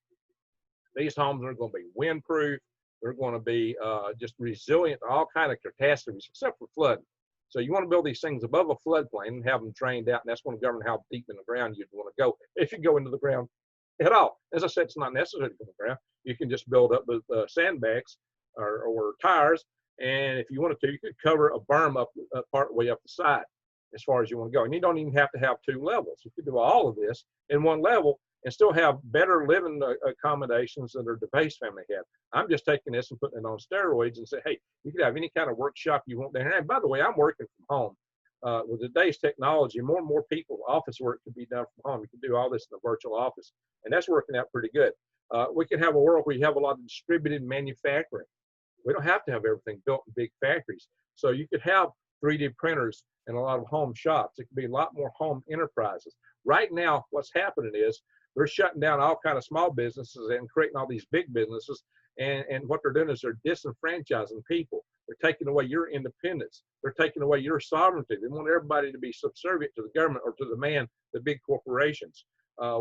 These homes are going to be windproof. They're going to be just resilient to all kinds of catastrophes, except for flooding. So you want to build these things above a floodplain and have them drained out, and that's going to govern how deep in the ground you'd want to go, if you go into the ground at all. As I said, it's not necessary to go in the ground. You can just build up with sandbags or tires, and if you wanted to, you could cover a berm up part way up the side as far as you want to go. And you don't even have to have 2 levels. You could do all of this in 1 level and still have better living accommodations than the DeBase family had. I'm just taking this and putting it on steroids and say, hey, you can have any kind of workshop you want there. And by the way, I'm working from home. With today's technology, more and more people, office work can be done from home. You can do all this in a virtual office, and that's working out pretty good. We can have a world where you have a lot of distributed manufacturing. We don't have to have everything built in big factories. So you could have 3D printers in a lot of home shops. It could be a lot more home enterprises. Right now, what's happening is they're shutting down all kind of small businesses and creating all these big businesses. And what they're doing is they're disenfranchising people. They're taking away your independence. They're taking away your sovereignty. They want everybody to be subservient to the government or to the man, the big corporations.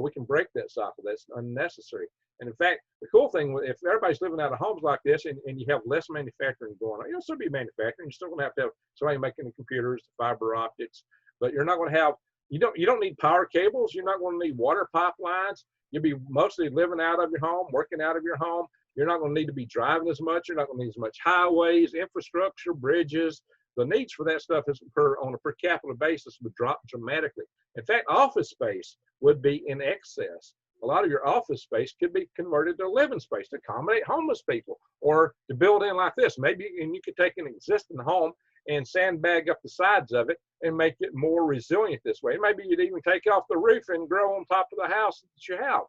We can break that cycle. That's unnecessary. And in fact, the cool thing, if everybody's living out of homes like this and you have less manufacturing going on, you'll still be manufacturing. You're still going to have somebody making the computers, the fiber optics, but you're not going to have, you don't need power cables. You're not going to need water pipelines. You'll be mostly living out of your home, working out of your home. You're not going to need to be driving as much. You're not going to need as much highways, infrastructure, bridges. The needs for that stuff is on a per capita basis would drop dramatically. In fact, office space would be in excess A lot of your office space could be converted to a living space to accommodate homeless people, or to build in like this. Maybe, and you could take an existing home and sandbag up the sides of it and make it more resilient this way. Maybe you'd even take off the roof and grow on top of the house that you have.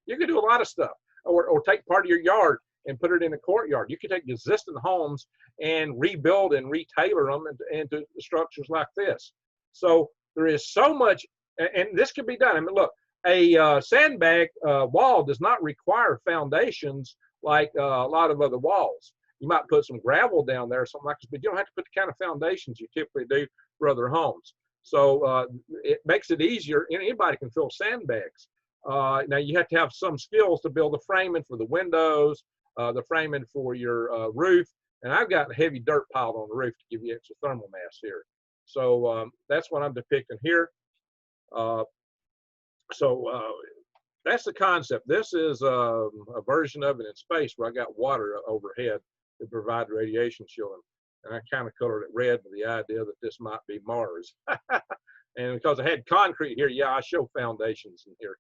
You could do a lot of stuff, or take part of your yard and put it in a courtyard. You could take existing homes and rebuild and retailor them into structures like this. So there is so much, and this can be done. I mean, look, a sandbag wall does not require foundations like a lot of other walls. You might put some gravel down there or something like this, but you don't have to put the kind of foundations you typically do for other homes. So it makes it easier, and anybody can fill sandbags. Now you have to have some skills to build the framing for the windows, the framing for your roof, and I've got heavy dirt piled on the roof to give you extra thermal mass here. So that's what I'm depicting here. That's the concept. This is a version of it in space where I got water overhead to provide radiation shielding. And I kind of colored it red with the idea that this might be Mars. And because I had concrete here, yeah, I show foundations in here.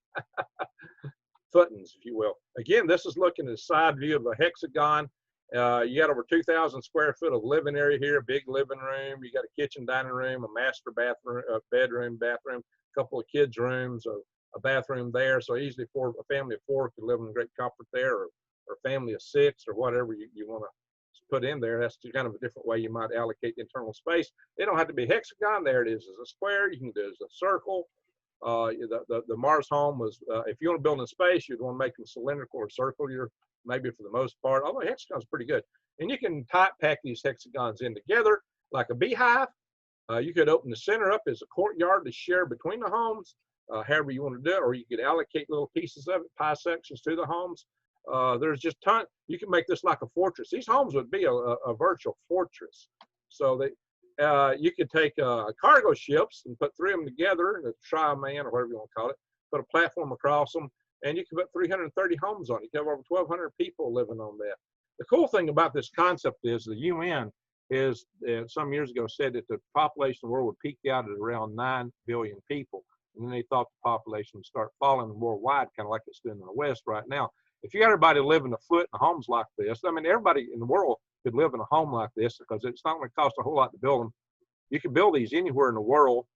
Footings, if you will. Again, this is looking at the side view of a hexagon. You got over 2,000 square foot of living area here, big living room. You got a kitchen, dining room, a master bathroom, a bedroom, bathroom, a couple of kids' rooms, a bathroom there. So easily for a family of 4 could live in great comfort there, or a family of 6, or whatever you want to put in there. That's kind of a different way you might allocate the internal space. They don't have to be a hexagon. There it is as a square. You can do it as a circle. The Mars home was, if you want to build in space, you'd want to make them cylindrical or circular, maybe for the most part, although hexagon's pretty good. And you can type pack these hexagons in together like a beehive. You could open the center up as a courtyard to share between the homes, however you want to do it, or you could allocate little pieces of it, pie sections to the homes. There's just tons. You can make this like a fortress. These homes would be a virtual fortress. So that you could take cargo ships and put 3 of them together, the tri-man or whatever you want to call it, put a platform across them, and you can put 330 homes on it. You can have over 1,200 people living on that. The cool thing about this concept is the UN is some years ago said that the population of the world would peak out at around 9 billion people. And then they thought the population would start falling worldwide, kind of like it's doing in the West right now. If you got everybody living afoot in homes like this, I mean, everybody in the world could live in a home like this, because it's not going to cost a whole lot to build them. You can build these anywhere in the world.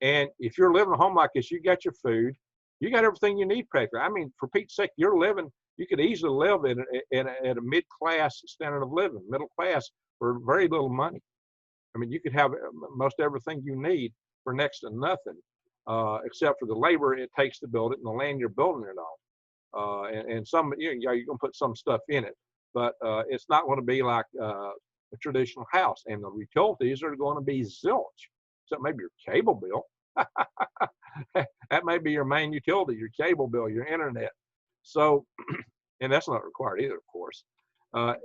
And if you're living a home like this, you got your food, you got everything you need practically. I mean, for Pete's sake, you're living, you could easily live at a mid-class standard of living, middle class, for very little money. I mean, you could have most everything you need for next to nothing, except for the labor it takes to build it and the land you're building it on. And some, you're going to put some stuff in it, but it's not going to be like a traditional house. And the utilities are going to be zilch. So maybe your cable bill. That may be your main utility, your cable bill, your internet. So, and that's not required either, of course.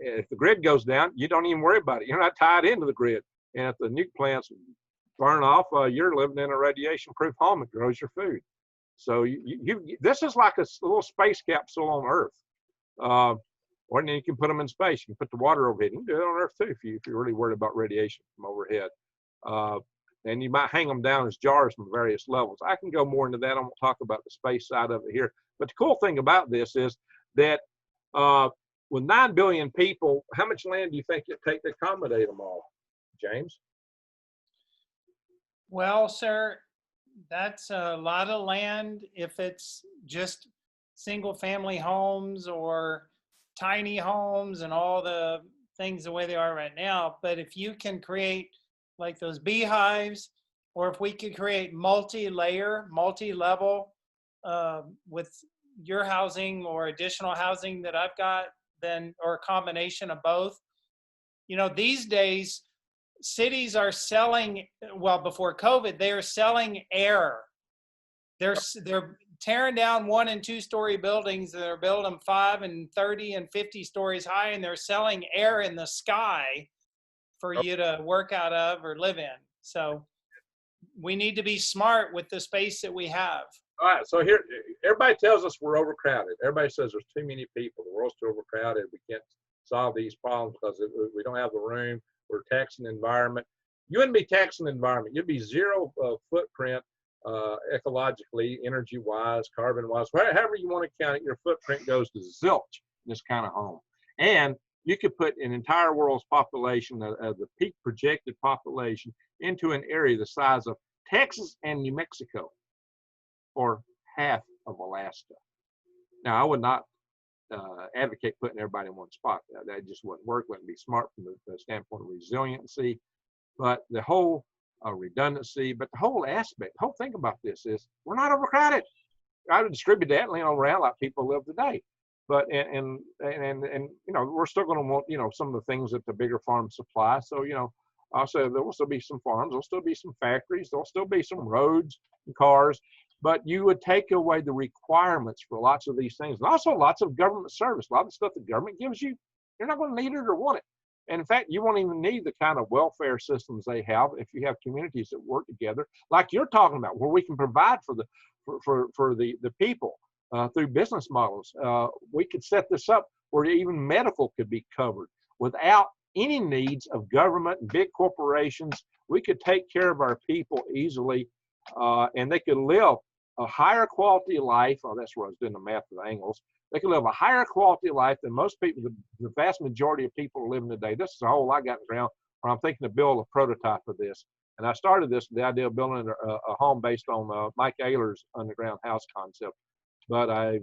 If the grid goes down, you don't even worry about it. You're not tied into the grid. And if the nuke plants burn off, you're living in a radiation-proof home that grows your food. So this is like a little space capsule on Earth. Or then you can put them in space. You can put the water overhead. You can do it on Earth too if you're really worried about radiation from overhead. And you might hang them down as jars from various levels. I can go more into that. I won't talk about the space side of it here. But the cool thing about this is that with 9 billion people, how much land do you think it take to accommodate them all, James? Well, sir, that's a lot of land if it's just single family homes or tiny homes and all the things the way they are right now. But if you can create like those beehives, or if we could create multi-layer, multi-level with your housing or additional housing that I've got, then, or a combination of both. You know, these days, cities are selling, well, before COVID, they are selling air. They're tearing down 1- and 2-story buildings. They're building them 5 and 30 and 50 stories high, and they're selling air in the sky for you to work out of or live in. So we need to be smart with the space that we have. All right, so here, everybody tells us we're overcrowded. Everybody says there's too many people. The world's too overcrowded. We can't solve these problems because we don't have the room. We're taxing the environment. You wouldn't be taxing the environment. You'd be zero footprint ecologically, energy-wise, carbon-wise, however you want to count it, your footprint goes to zilch in this kind of home. And you could put an entire world's population, the peak projected population, into an area the size of Texas and New Mexico, or half of Alaska. Now, I would not advocate putting everybody in one spot. That just wouldn't work, wouldn't be smart from the standpoint of resiliency, but the whole redundancy, but the whole aspect, the whole thing about this is we're not overcrowded. I would distribute that around like people live today. But and you know, we're still going to want, you know, some of the things that the bigger farms supply. So, you know, also there will still be some farms, there'll still be some factories, there'll still be some roads and cars, but you would take away the requirements for lots of these things. And also lots of government service, a lot of the stuff the government gives you, you're not going to need it or want it. And in fact, you won't even need the kind of welfare systems they have if you have communities that work together, like you're talking about, where we can provide for the people through business models. We could set this up where even medical could be covered without any needs of government and big corporations. We could take care of our people easily, and they could live a higher quality of life. Oh, that's where I was doing the math with angles. They can live a higher quality of life than most people, the vast majority of people are living today. This is a hole I got around where I'm thinking to build a prototype of this. And I started this with the idea of building a home based on Mike Ayler's underground house concept. But I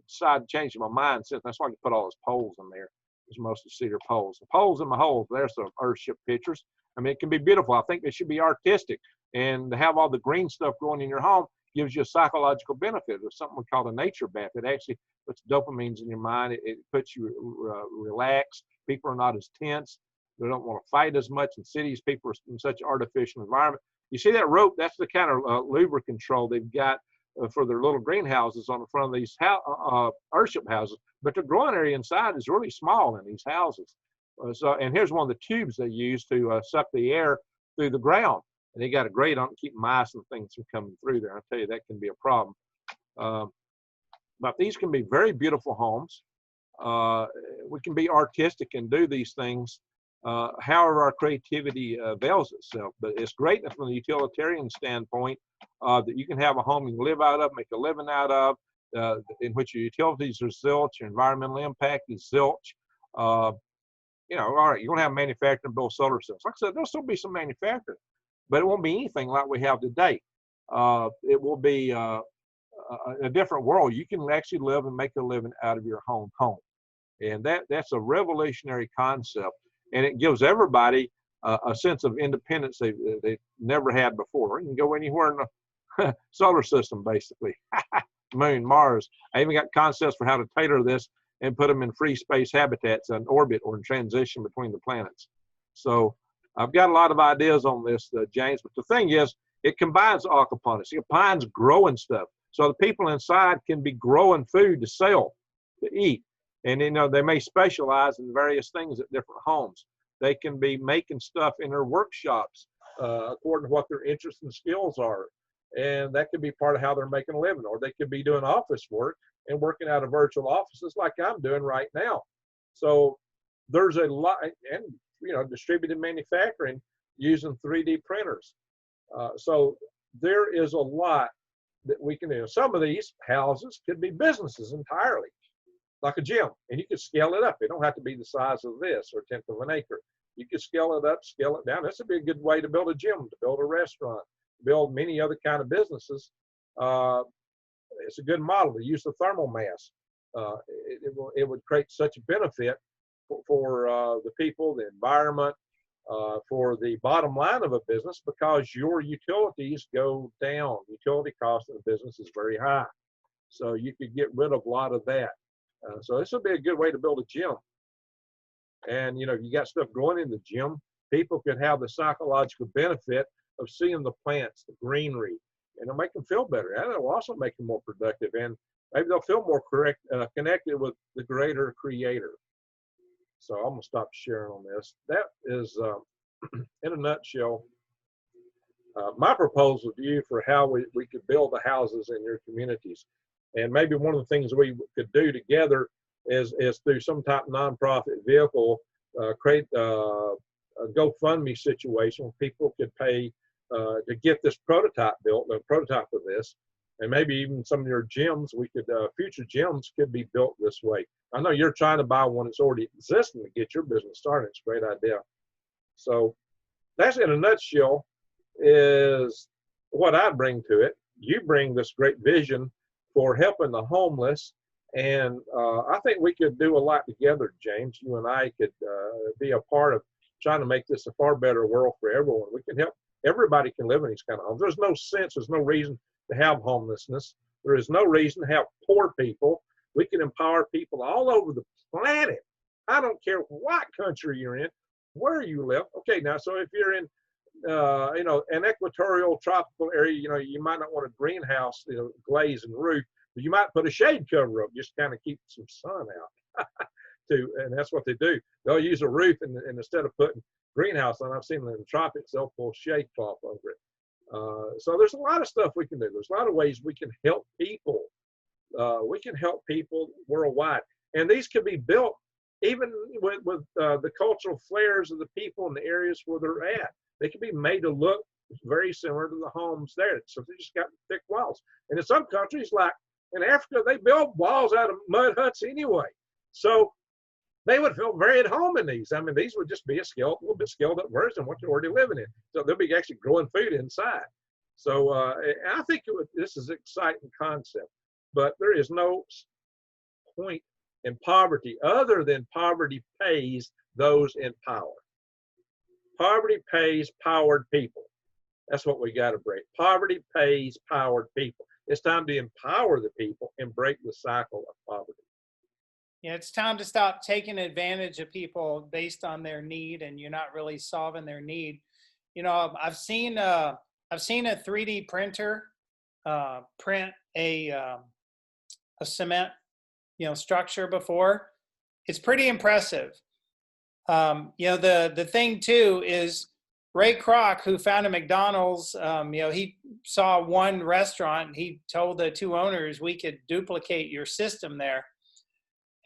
decided to change my mind since. That's why I can put all those poles in there. It's mostly cedar poles. The poles in my holes, there's some Earthship pictures. I mean, it can be beautiful. I think they should be artistic. And to have all the green stuff growing in your home gives you a psychological benefit. There's something we call a nature bath. It actually puts dopamines in your mind. It puts you relaxed. People are not as tense. They don't want to fight as much. In cities, people are in such artificial environment. You see that rope? That's the kind of lubricant control they've got for their little greenhouses on the front of these Earthship houses. But the growing area inside is really small in these houses. And here's one of the tubes they use to suck the air through the ground. And they got a grate on to keep mice and things from coming through there. I'll tell you, that can be a problem. But these can be very beautiful homes. We can be artistic and do these things however our creativity avails itself. But it's great from the utilitarian standpoint that you can have a home you can live out of, make a living out of, in which your utilities are zilch, your environmental impact is zilch. You know, all right, you're going to have manufacturing, build solar cells. Like I said, there'll still be some manufacturing, but it won't be anything like we have today. It will be a different world. You can actually live and make a living out of your home. And that's a revolutionary concept. And it gives everybody a sense of independence they've never had before. You can go anywhere in the solar system, basically. Moon, Mars. I even got concepts for how to tailor this and put them in free space habitats in orbit or in transition between the planets. So I've got a lot of ideas on this, James, but the thing is, it combines all components. It combines growing stuff. So the people inside can be growing food to sell, to eat. And, you know, they may specialize in various things at different homes. They can be making stuff in their workshops according to what their interests and skills are. And that could be part of how they're making a living. Or they could be doing office work and working out of virtual offices like I'm doing right now. So there's a lot, and, you know, distributed manufacturing using 3D printers. So there is a lot that we can do. Some of these houses could be businesses entirely, like a gym, and you could scale it up. It don't have to be the size of this or 1/10 of an acre. You could scale it up, scale it down. This would be a good way to build a gym, to build a restaurant, build many other kind of businesses. It's a good model to use the thermal mass. It would create such a benefit for the people, the environment, for the bottom line of a business, because your utilities go down. Utility cost of the business is very high. So you could get rid of a lot of that. So this would be a good way to build a gym. And, you know, you got stuff growing in the gym, people could have the psychological benefit of seeing the plants, the greenery, and it'll make them feel better. And it'll also make them more productive. And maybe they'll feel more connected with the greater creator. So I'm going to stop sharing on this. That is, in a nutshell, my proposal to you for how we could build the houses in your communities. And maybe one of the things we could do together is through some type of nonprofit vehicle, create a GoFundMe situation where people could pay to get this prototype built, a prototype of this, and maybe even some of your gyms, we could, future gyms could be built this way. I know you're trying to buy one that's already existing to get your business started. It's a great idea. So that's, in a nutshell, is what I bring to it. You bring this great vision for helping the homeless, and I think we could do a lot together, James. You and I could be a part of trying to make this a far better world for everyone. We can help. Everybody can live in these kind of homes. There's no sense, there's no reason to have homelessness. There is no reason to have poor people. We can empower people all over the planet. I don't care what country you're in, where you live. Okay, now, so if you're in, an equatorial tropical area, you might not want a greenhouse, glaze and roof, but you might put a shade cover up, just kind of keep some sun out. And that's what they do. They'll use a roof, and instead of putting greenhouse on, I've seen them in the tropics, they'll pull shade cloth over it. So there's a lot of stuff we can do. There's a lot of ways we can help people. We can help people worldwide. And these could be built even with the cultural flares of the people in the areas where they're at. They can be made to look very similar to the homes there. So they just got thick walls. And in some countries, like in Africa, they build walls out of mud huts anyway. So they would feel very at home in these. I mean, these would just be a little bit scaled up version of what you're already living in. So they'll be actually growing food inside. So I think this is an exciting concept, but there is no point in poverty other than poverty pays those in power. Poverty pays powered people. That's what we got to break. Poverty pays powered people. It's time to empower the people and break the cycle of poverty. Yeah, it's time to stop taking advantage of people based on their need, and you're not really solving their need. I've seen a 3D printer print a cement, structure before. It's pretty impressive. The thing too is Ray Kroc, who founded McDonald's, he saw one restaurant and he told the two owners, we could duplicate your system there.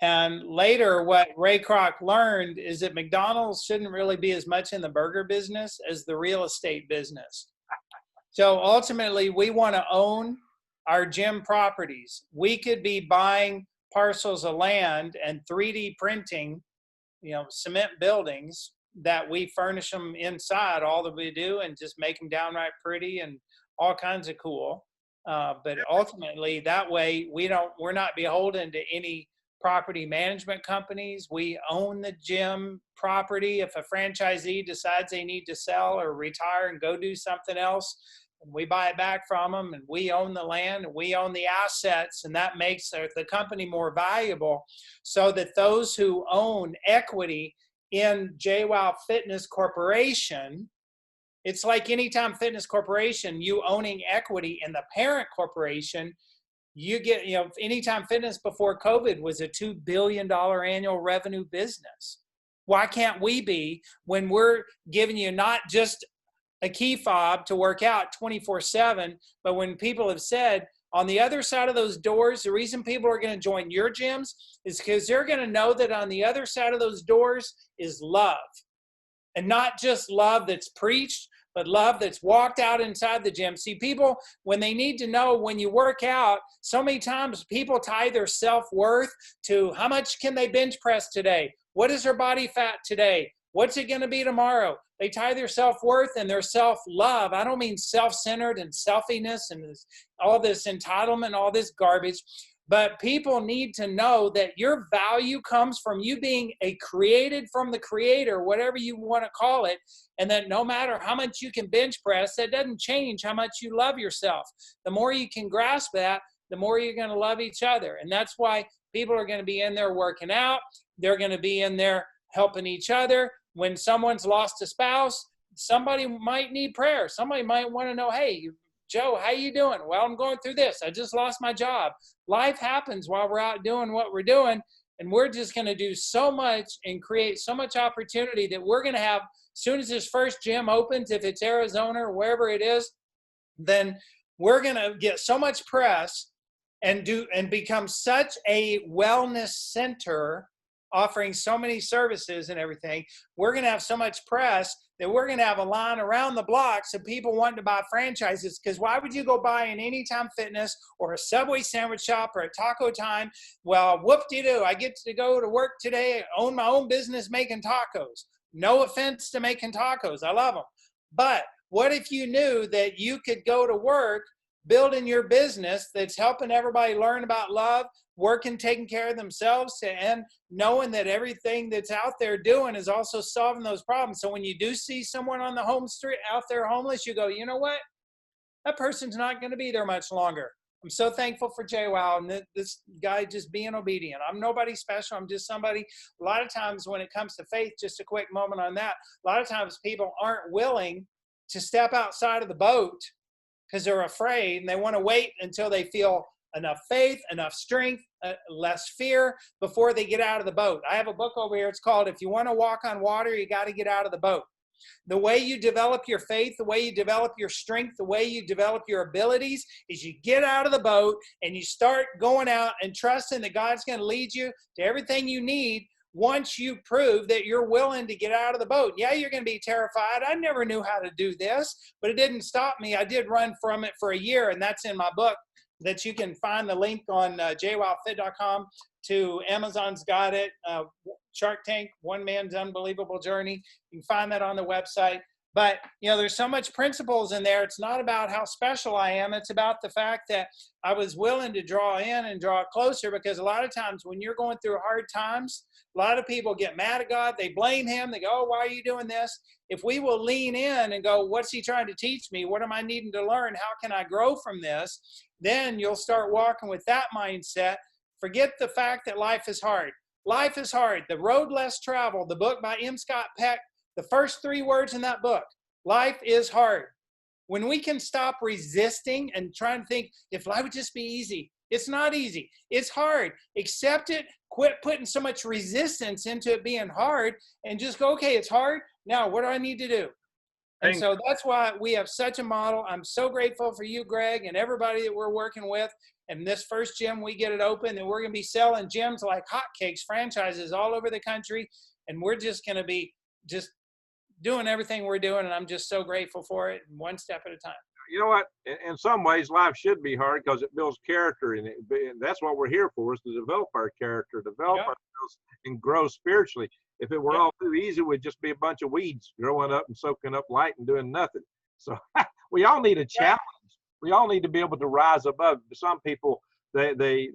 And later what Ray Kroc learned is that McDonald's shouldn't really be as much in the burger business as the real estate business. So ultimately we want to own our gym properties. We could be buying parcels of land and 3D printing, cement buildings that we furnish them inside, all that we do, and just make them downright pretty and all kinds of cool. But ultimately that way we're not beholden to any property management companies. We own the gym property. If a franchisee decides they need to sell or retire and go do something else, and we buy it back from them, and we own the land and we own the assets, and that makes the company more valuable, so that those who own equity in J-Woww Fitness Corporation, it's like Anytime Fitness Corporation, you owning equity in the parent corporation, you get, Anytime Fitness before COVID was a $2 billion annual revenue business. Why can't we be, when we're giving you not just a key fob to work out 24/7, but when people have said on the other side of those doors, the reason people are going to join your gyms is because they're going to know that on the other side of those doors is love, and not just love that's preached, but love that's walked out inside the gym. See, people, when they need to know when you work out, so many times people tie their self-worth to how much can they bench press today? What is their body fat today? What's it going to be tomorrow? They tie their self-worth and their self-love. I don't mean self-centered and selfiness and all this entitlement, all this garbage, but people need to know that your value comes from you being created from the creator, whatever you want to call it, and that no matter how much you can bench press, that doesn't change how much you love yourself. The more you can grasp that, the more you're going to love each other. And that's why people are going to be in there working out. They're going to be in there helping each other. When someone's lost a spouse, somebody might need prayer. Somebody might want to know, hey, Joe, how you doing? Well, I'm going through this. I just lost my job. Life happens while we're out doing what we're doing, and we're just going to do so much and create so much opportunity that we're going to have, as soon as this first gym opens, if it's Arizona or wherever it is, then we're going to get so much press and become such a wellness center, offering so many services and everything. We're going to have so much press that we're going to have a line around the blocks of people wanting to buy franchises. Because why would you go buy an Anytime Fitness or a Subway sandwich shop or a Taco Time? Well, whoop-de-doo, I get to go to work today, own my own business making tacos. No offense to making tacos. I love them. But what if you knew that you could go to work building your business that's helping everybody learn about love, working, taking care of themselves, and knowing that everything that's out there doing is also solving those problems. So when you do see someone on the home street out there homeless, you go, you know what? That person's not going to be there much longer. I'm so thankful for J-Woww and this guy just being obedient. I'm nobody special. I'm just somebody. A lot of times when it comes to faith, just a quick moment on that, a lot of times people aren't willing to step outside of the boat because they're afraid, and they want to wait until they feel enough faith, enough strength, less fear before they get out of the boat. I have a book over here. It's called If You Want to Walk on Water, You Got to Get Out of the Boat. The way you develop your faith, the way you develop your strength, the way you develop your abilities is you get out of the boat and you start going out and trusting that God's going to lead you to everything you need once you prove that you're willing to get out of the boat. Yeah, you're going to be terrified. I never knew how to do this, but it didn't stop me. I did run from it for a year, and that's in my book that you can find the link on jwowfit.com to Amazon's got it, Shark Tank, One Man's Unbelievable Journey. You can find that on the website. But, you know, there's so much principles in there. It's not about how special I am. It's about the fact that I was willing to draw in and draw closer, because a lot of times when you're going through hard times, a lot of people get mad at God. They blame him. They go, oh, why are you doing this? If we will lean in and go, what's he trying to teach me? What am I needing to learn? How can I grow from this? Then you'll start walking with that mindset. Forget the fact that life is hard. Life is hard. The Road Less Traveled, the book by M. Scott Peck, the first 3 words in that book, life is hard. When we can stop resisting and trying to think, if life would just be easy, it's not easy. It's hard. Accept it. Quit putting so much resistance into it being hard and just go, okay, it's hard. Now, what do I need to do? And so that's why we have such a model. I'm so grateful for you, Greg, and everybody that we're working with. And this first gym, we get it open, and we're going to be selling gyms like hotcakes, franchises all over the country. And we're just going to be just doing everything we're doing. And I'm just so grateful for it, one step at a time. You know what? In some ways, life should be hard because it builds character, and that's what we're here for, is to develop our character, develop ourselves, and grow spiritually. If it were all too easy, we'd just be a bunch of weeds growing up and soaking up light and doing nothing. So we all need a challenge. We all need to be able to rise above. Some people, they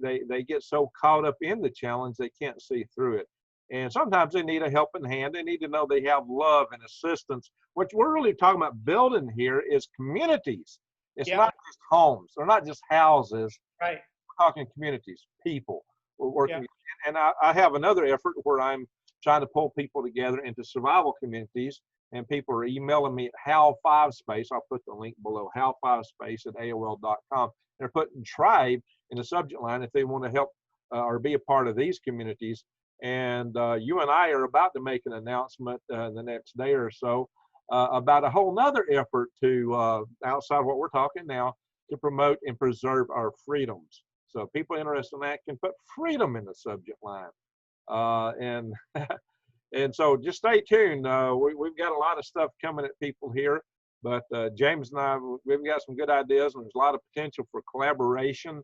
get so caught up in the challenge they can't see through it. And sometimes they need a helping hand. They need to know they have love and assistance. What we're really talking about building here is communities. It's not just homes. They're not just houses. Right. We're talking communities, people. We're working. And I have another effort where I'm trying to pull people together into survival communities. And people are emailing me at How5Space. I'll put the link below, How5Space at AOL.com. They're putting tribe in the subject line if they want to help or be a part of these communities. And you and I are about to make an announcement the next day or so about a whole nother effort to, outside of what we're talking now, to promote and preserve our freedoms. So people interested in that can put freedom in the subject line. And so just stay tuned. We've got a lot of stuff coming at people here, but James and I, we've got some good ideas, and there's a lot of potential for collaboration.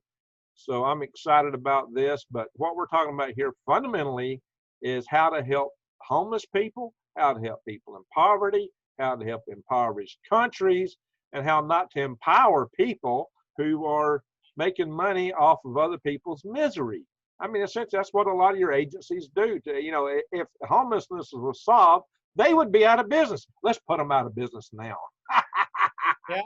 So I'm excited about this, but what we're talking about here fundamentally is how to help homeless people, how to help people in poverty, how to help impoverished countries, and how not to empower people who are making money off of other people's misery. I mean, essentially, that's what a lot of your agencies do. If homelessness was solved, they would be out of business. Let's put them out of business now. Yeah,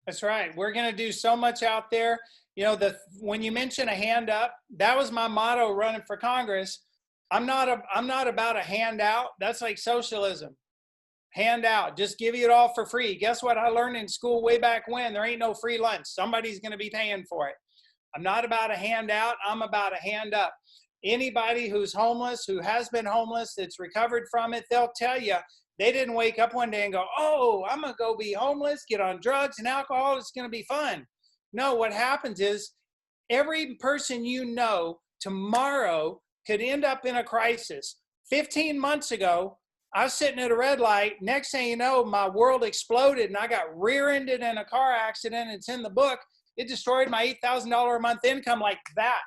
that's right. We're going to do so much out there. You know, when you mention a hand up, that was my motto running for Congress. I'm not about a handout. That's like socialism. Hand out, just give you it all for free. Guess what I learned in school way back when? There ain't no free lunch. Somebody's going to be paying for it. I'm not about a handout. I'm about a hand up. Anybody who's homeless, who has been homeless, that's recovered from it, they'll tell you they didn't wake up one day and go, oh, I'm going to go be homeless, get on drugs and alcohol. It's going to be fun. No, what happens is every person you know tomorrow could end up in a crisis. 15 months ago, I was sitting at a red light. Next thing you know, my world exploded and I got rear-ended in a car accident. It's in the book. It destroyed my $8,000 a month income like that.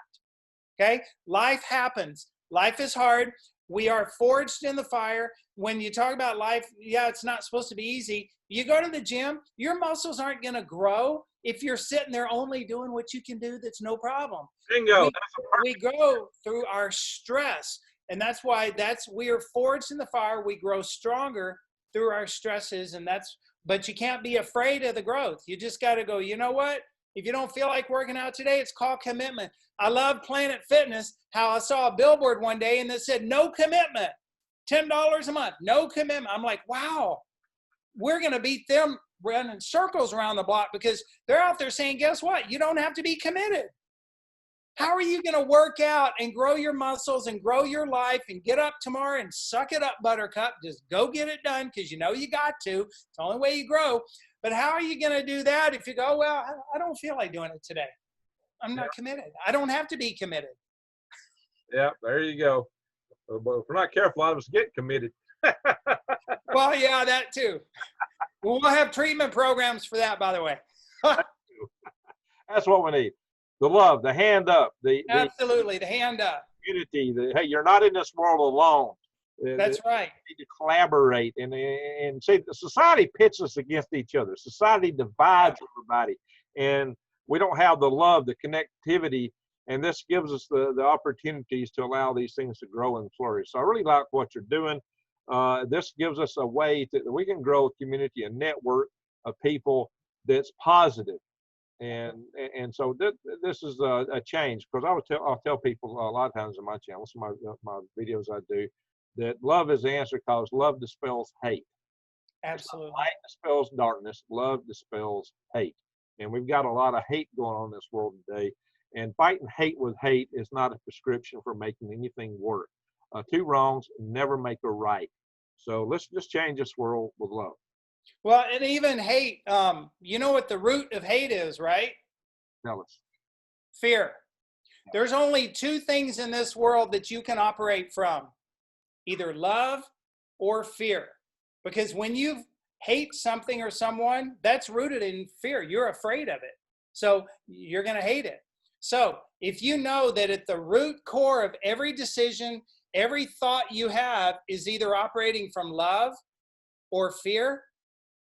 Okay? Life happens. Life is hard. We are forged in the fire. When you talk about life, yeah, it's not supposed to be easy. You go to the gym, your muscles aren't going to grow if you're sitting there only doing what you can do. That's no problem. Bingo. We grow through our stress. And that's why we are forged in the fire. We grow stronger through our stresses. But you can't be afraid of the growth. You just got to go, you know what? If you don't feel like working out today, it's called commitment. I love Planet Fitness, how I saw a billboard one day and it said, no commitment, $10 a month, no commitment. I'm like, wow, we're going to beat them running circles around the block because they're out there saying, guess what? You don't have to be committed. How are you going to work out and grow your muscles and grow your life and get up tomorrow and suck it up, buttercup? Just go get it done because you know you got to. It's the only way you grow. But how are you going to do that if you go, well, I don't feel like doing it today. I'm not committed. I don't have to be committed. Yeah, there you go. But if we're not careful, a lot of us get committed. Well, yeah, that too. We'll have treatment programs for that, by the way. That's what we need. The love, the hand up, Absolutely, the hand up. Community. Hey, you're not in this world alone. That's right. We need to collaborate and see. The society pits us against each other. Society divides everybody, and we don't have the love, the connectivity, and this gives us the opportunities to allow these things to grow and flourish. So I really like what you're doing. This gives us a way that we can grow a community, a network of people that's positive. And so this is a change, because I'll tell people a lot of times in my channel, some of my videos I do, that love is the answer, because love dispels hate. Absolutely. Light dispels darkness. Love dispels hate. And we've got a lot of hate going on in this world today. And fighting hate with hate is not a prescription for making anything work. Two wrongs never make a right. So let's just change this world with love. Well, and even hate, you know what the root of hate is, right? Tell us. Fear. There's only two things in this world that you can operate from, either love or fear. Because when you hate something or someone, that's rooted in fear. You're afraid of it. So you're going to hate it. So if you know that at the root core of every decision, every thought you have is either operating from love or fear,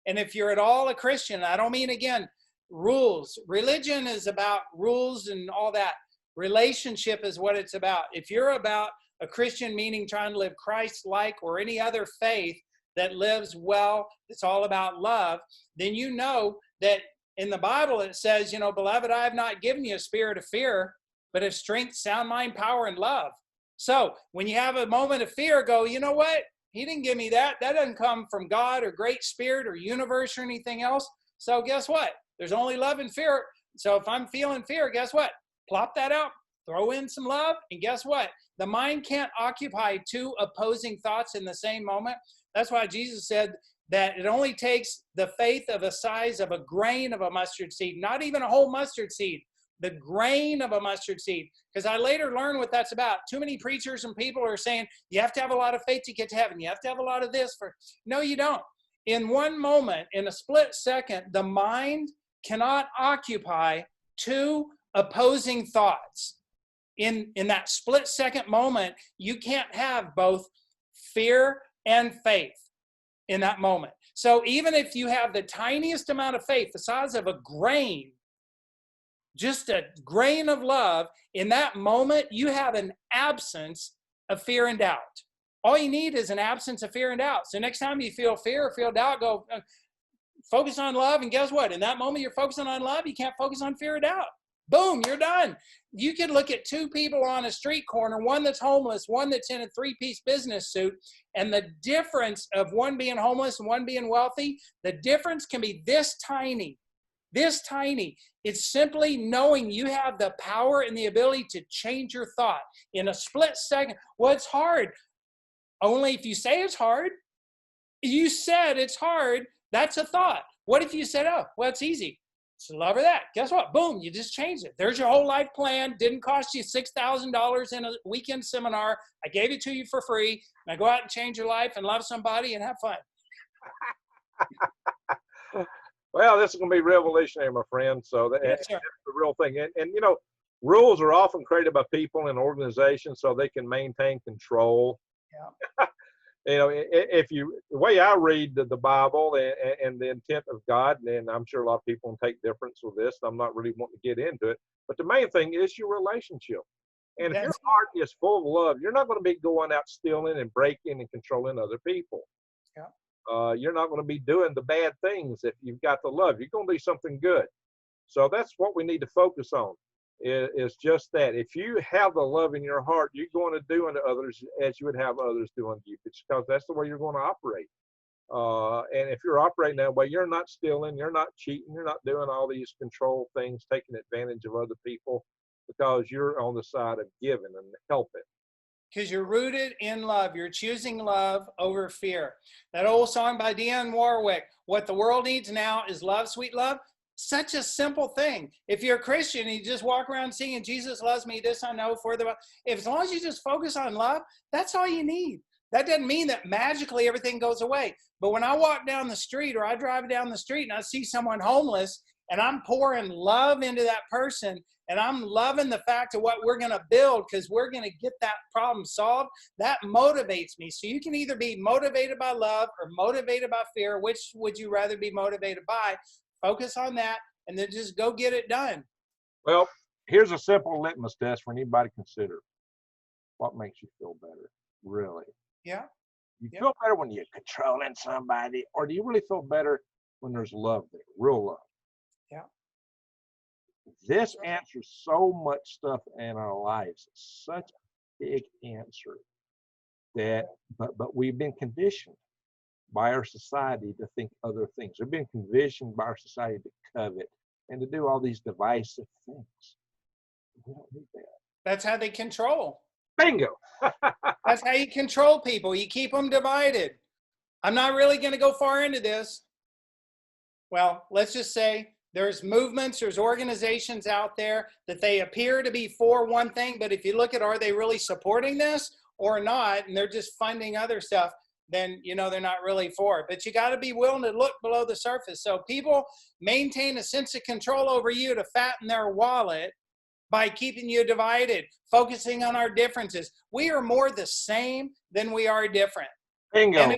and if you're at all a Christian, I don't mean, again, rules. Religion is about rules and all that. Relationship is what it's about. If you're about a Christian, meaning trying to live Christ-like, or any other faith that lives well, it's all about love, then you know that in the Bible it says, you know, beloved, I have not given you a spirit of fear, but of strength, sound mind, power, and love. So when you have a moment of fear, go, you know what? He didn't give me that. That doesn't come from God or Great Spirit or universe or anything else. So guess what? There's only love and fear. So if I'm feeling fear, guess what? Plop that out, throw in some love, and guess what? The mind can't occupy two opposing thoughts in the same moment. That's why Jesus said that it only takes the faith of a size of a grain of a mustard seed, not even a whole mustard seed, the grain of a mustard seed. Because I later learned what that's about. Too many preachers and people are saying, you have to have a lot of faith to get to heaven. You have to have a lot of this. No, you don't. In one moment, in a split second, the mind cannot occupy two opposing thoughts. In that split second moment, you can't have both fear and faith in that moment. So even if you have the tiniest amount of faith, the size of a grain, just a grain of love, in that moment, you have an absence of fear and doubt. All you need is an absence of fear and doubt. So next time you feel fear or feel doubt, go focus on love, and guess what? In that moment, you're focusing on love. You can't focus on fear or doubt. Boom, you're done. You could look at two people on a street corner, one that's homeless, one that's in a three-piece business suit, and the difference of one being homeless and one being wealthy, the difference can be this tiny. This tiny. It's simply knowing you have the power and the ability to change your thought in a split second. Well, it's hard. Only if you say it's hard. You said it's hard. That's a thought. What if you said, oh, well, it's easy. It's love or that. Guess what? Boom, you just changed it. There's your whole life plan. Didn't cost you $6,000 in a weekend seminar. I gave it to you for free. Now go out and change your life and love somebody and have fun. Well, this is going to be revolutionary, my friend. So Yes, sir. that's the real thing. And, you know, rules are often created by people and organizations so they can maintain control. Yeah. You know, if you, the way I read the Bible and the intent of God, and I'm sure a lot of people will take difference with this, I'm not really wanting to get into it, but the main thing is your relationship. And if your heart is full of love, you're not going to be going out stealing and breaking and controlling other people. Yeah. You're not going to be doing the bad things if you've got the love. You're going to do something good. So that's what we need to focus on. Is just that. If you have the love in your heart, you're going to do unto others as you would have others do unto you, because that's the way you're going to operate. And if you're operating that way, you're not stealing, you're not cheating, you're not doing all these control things, taking advantage of other people, because you're on the side of giving and helping. Because you're rooted in love. You're choosing love over fear. That old song by Dionne Warwick, what the world needs now is love, sweet love. Such a simple thing. If you're a Christian and you just walk around singing, Jesus loves me, this I know, for the, if as long as you just focus on love, that's all you need. That doesn't mean that magically everything goes away. But when I walk down the street or I drive down the street and I see someone homeless and I'm pouring love into that person and I'm loving the fact of what we're going to build because we're going to get that problem solved, that motivates me. So you can either be motivated by love or motivated by fear. Which would you rather be motivated by? Focus on that and then just go get it done. Well, here's a simple litmus test for anybody to consider. What makes you feel better, really? Yeah. You feel better when you're controlling somebody, or do you really feel better when there's love there, real love? Yeah. This answers so much stuff in our lives. It's such a big answer that, but we've been conditioned by our society to think other things. We've been conditioned by our society to covet and to do all these divisive things. We don't need that. That's how they control. Bingo. That's how you control people. You keep them divided. I'm not really going to go far into this. Well, let's just say there's movements, there's organizations out there that they appear to be for one thing, but if you look at, are they really supporting this or not, and they're just funding other stuff, then you know they're not really for it. But you got to be willing to look below the surface. So people maintain a sense of control over you to fatten their wallet by keeping you divided, focusing on our differences. We are more the same than we are different. Bingo. And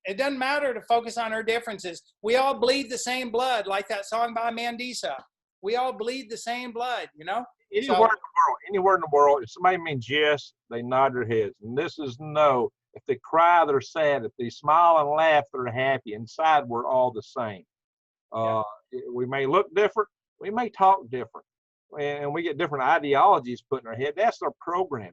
it doesn't matter to focus on our differences. We all bleed the same blood, like that song by Mandisa. We all bleed the same blood, you know? Anywhere in the world, if somebody means yes, they nod their heads. And this is no. If they cry, they're sad. If they smile and laugh, they're happy. Inside, we're all the same. We may look different. We may talk different. And we get different ideologies put in our head. That's our programming.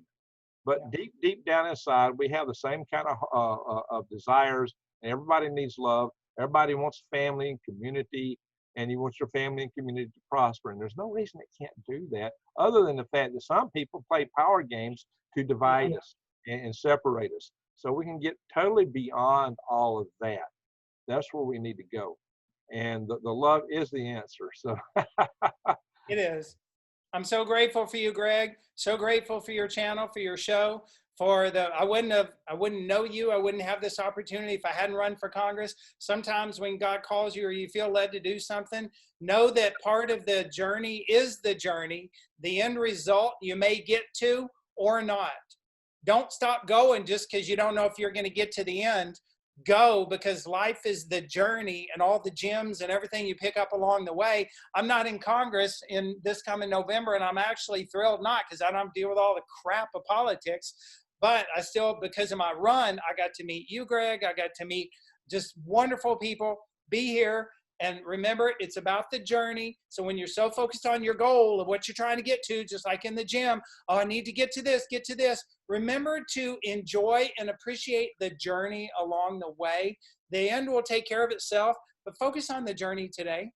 But deep down inside, we have the same kind of desires. And everybody needs love. Everybody wants family and community. And you want your family and community to prosper. And there's no reason it can't do that other than the fact that some people play power games to divide us and separate us. So we can get totally beyond all of that. That's where we need to go. And the love is the answer. So it is. I'm so grateful for you, Greg. So grateful for your channel, for your show, for the, I wouldn't know you. I wouldn't have this opportunity if I hadn't run for Congress. Sometimes when God calls you or you feel led to do something, know that part of the journey is the journey. The end result you may get to or not. Don't stop going just because you don't know if you're going to get to the end. Go, because life is the journey and all the gems and everything you pick up along the way. I'm not in Congress in this coming November, and I'm actually thrilled not, because I don't deal with all the crap of politics. But I still, because of my run, I got to meet you, Greg. I got to meet just wonderful people, be here. And remember, it's about the journey. So when you're so focused on your goal of what you're trying to get to, just like in the gym, oh, I need to get to this, remember to enjoy and appreciate the journey along the way. The end will take care of itself, but focus on the journey today.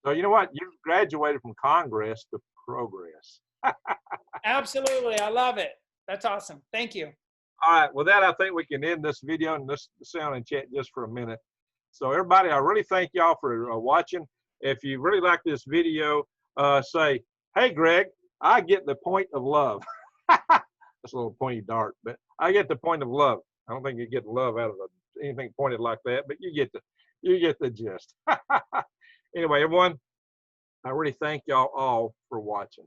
So you know what? You graduated from Congress to progress. Absolutely. I love it. That's awesome. Thank you. All right. With that, I think we can end this video and this sound and chat just for a minute. So everybody, I really thank y'all for watching. If you really like this video, say, hey, Greg, I get the point of love. That's a little pointy dart, but I get the point of love. I don't think you get love out of anything pointed like that, but you get the gist. Anyway, everyone, I really thank y'all all for watching.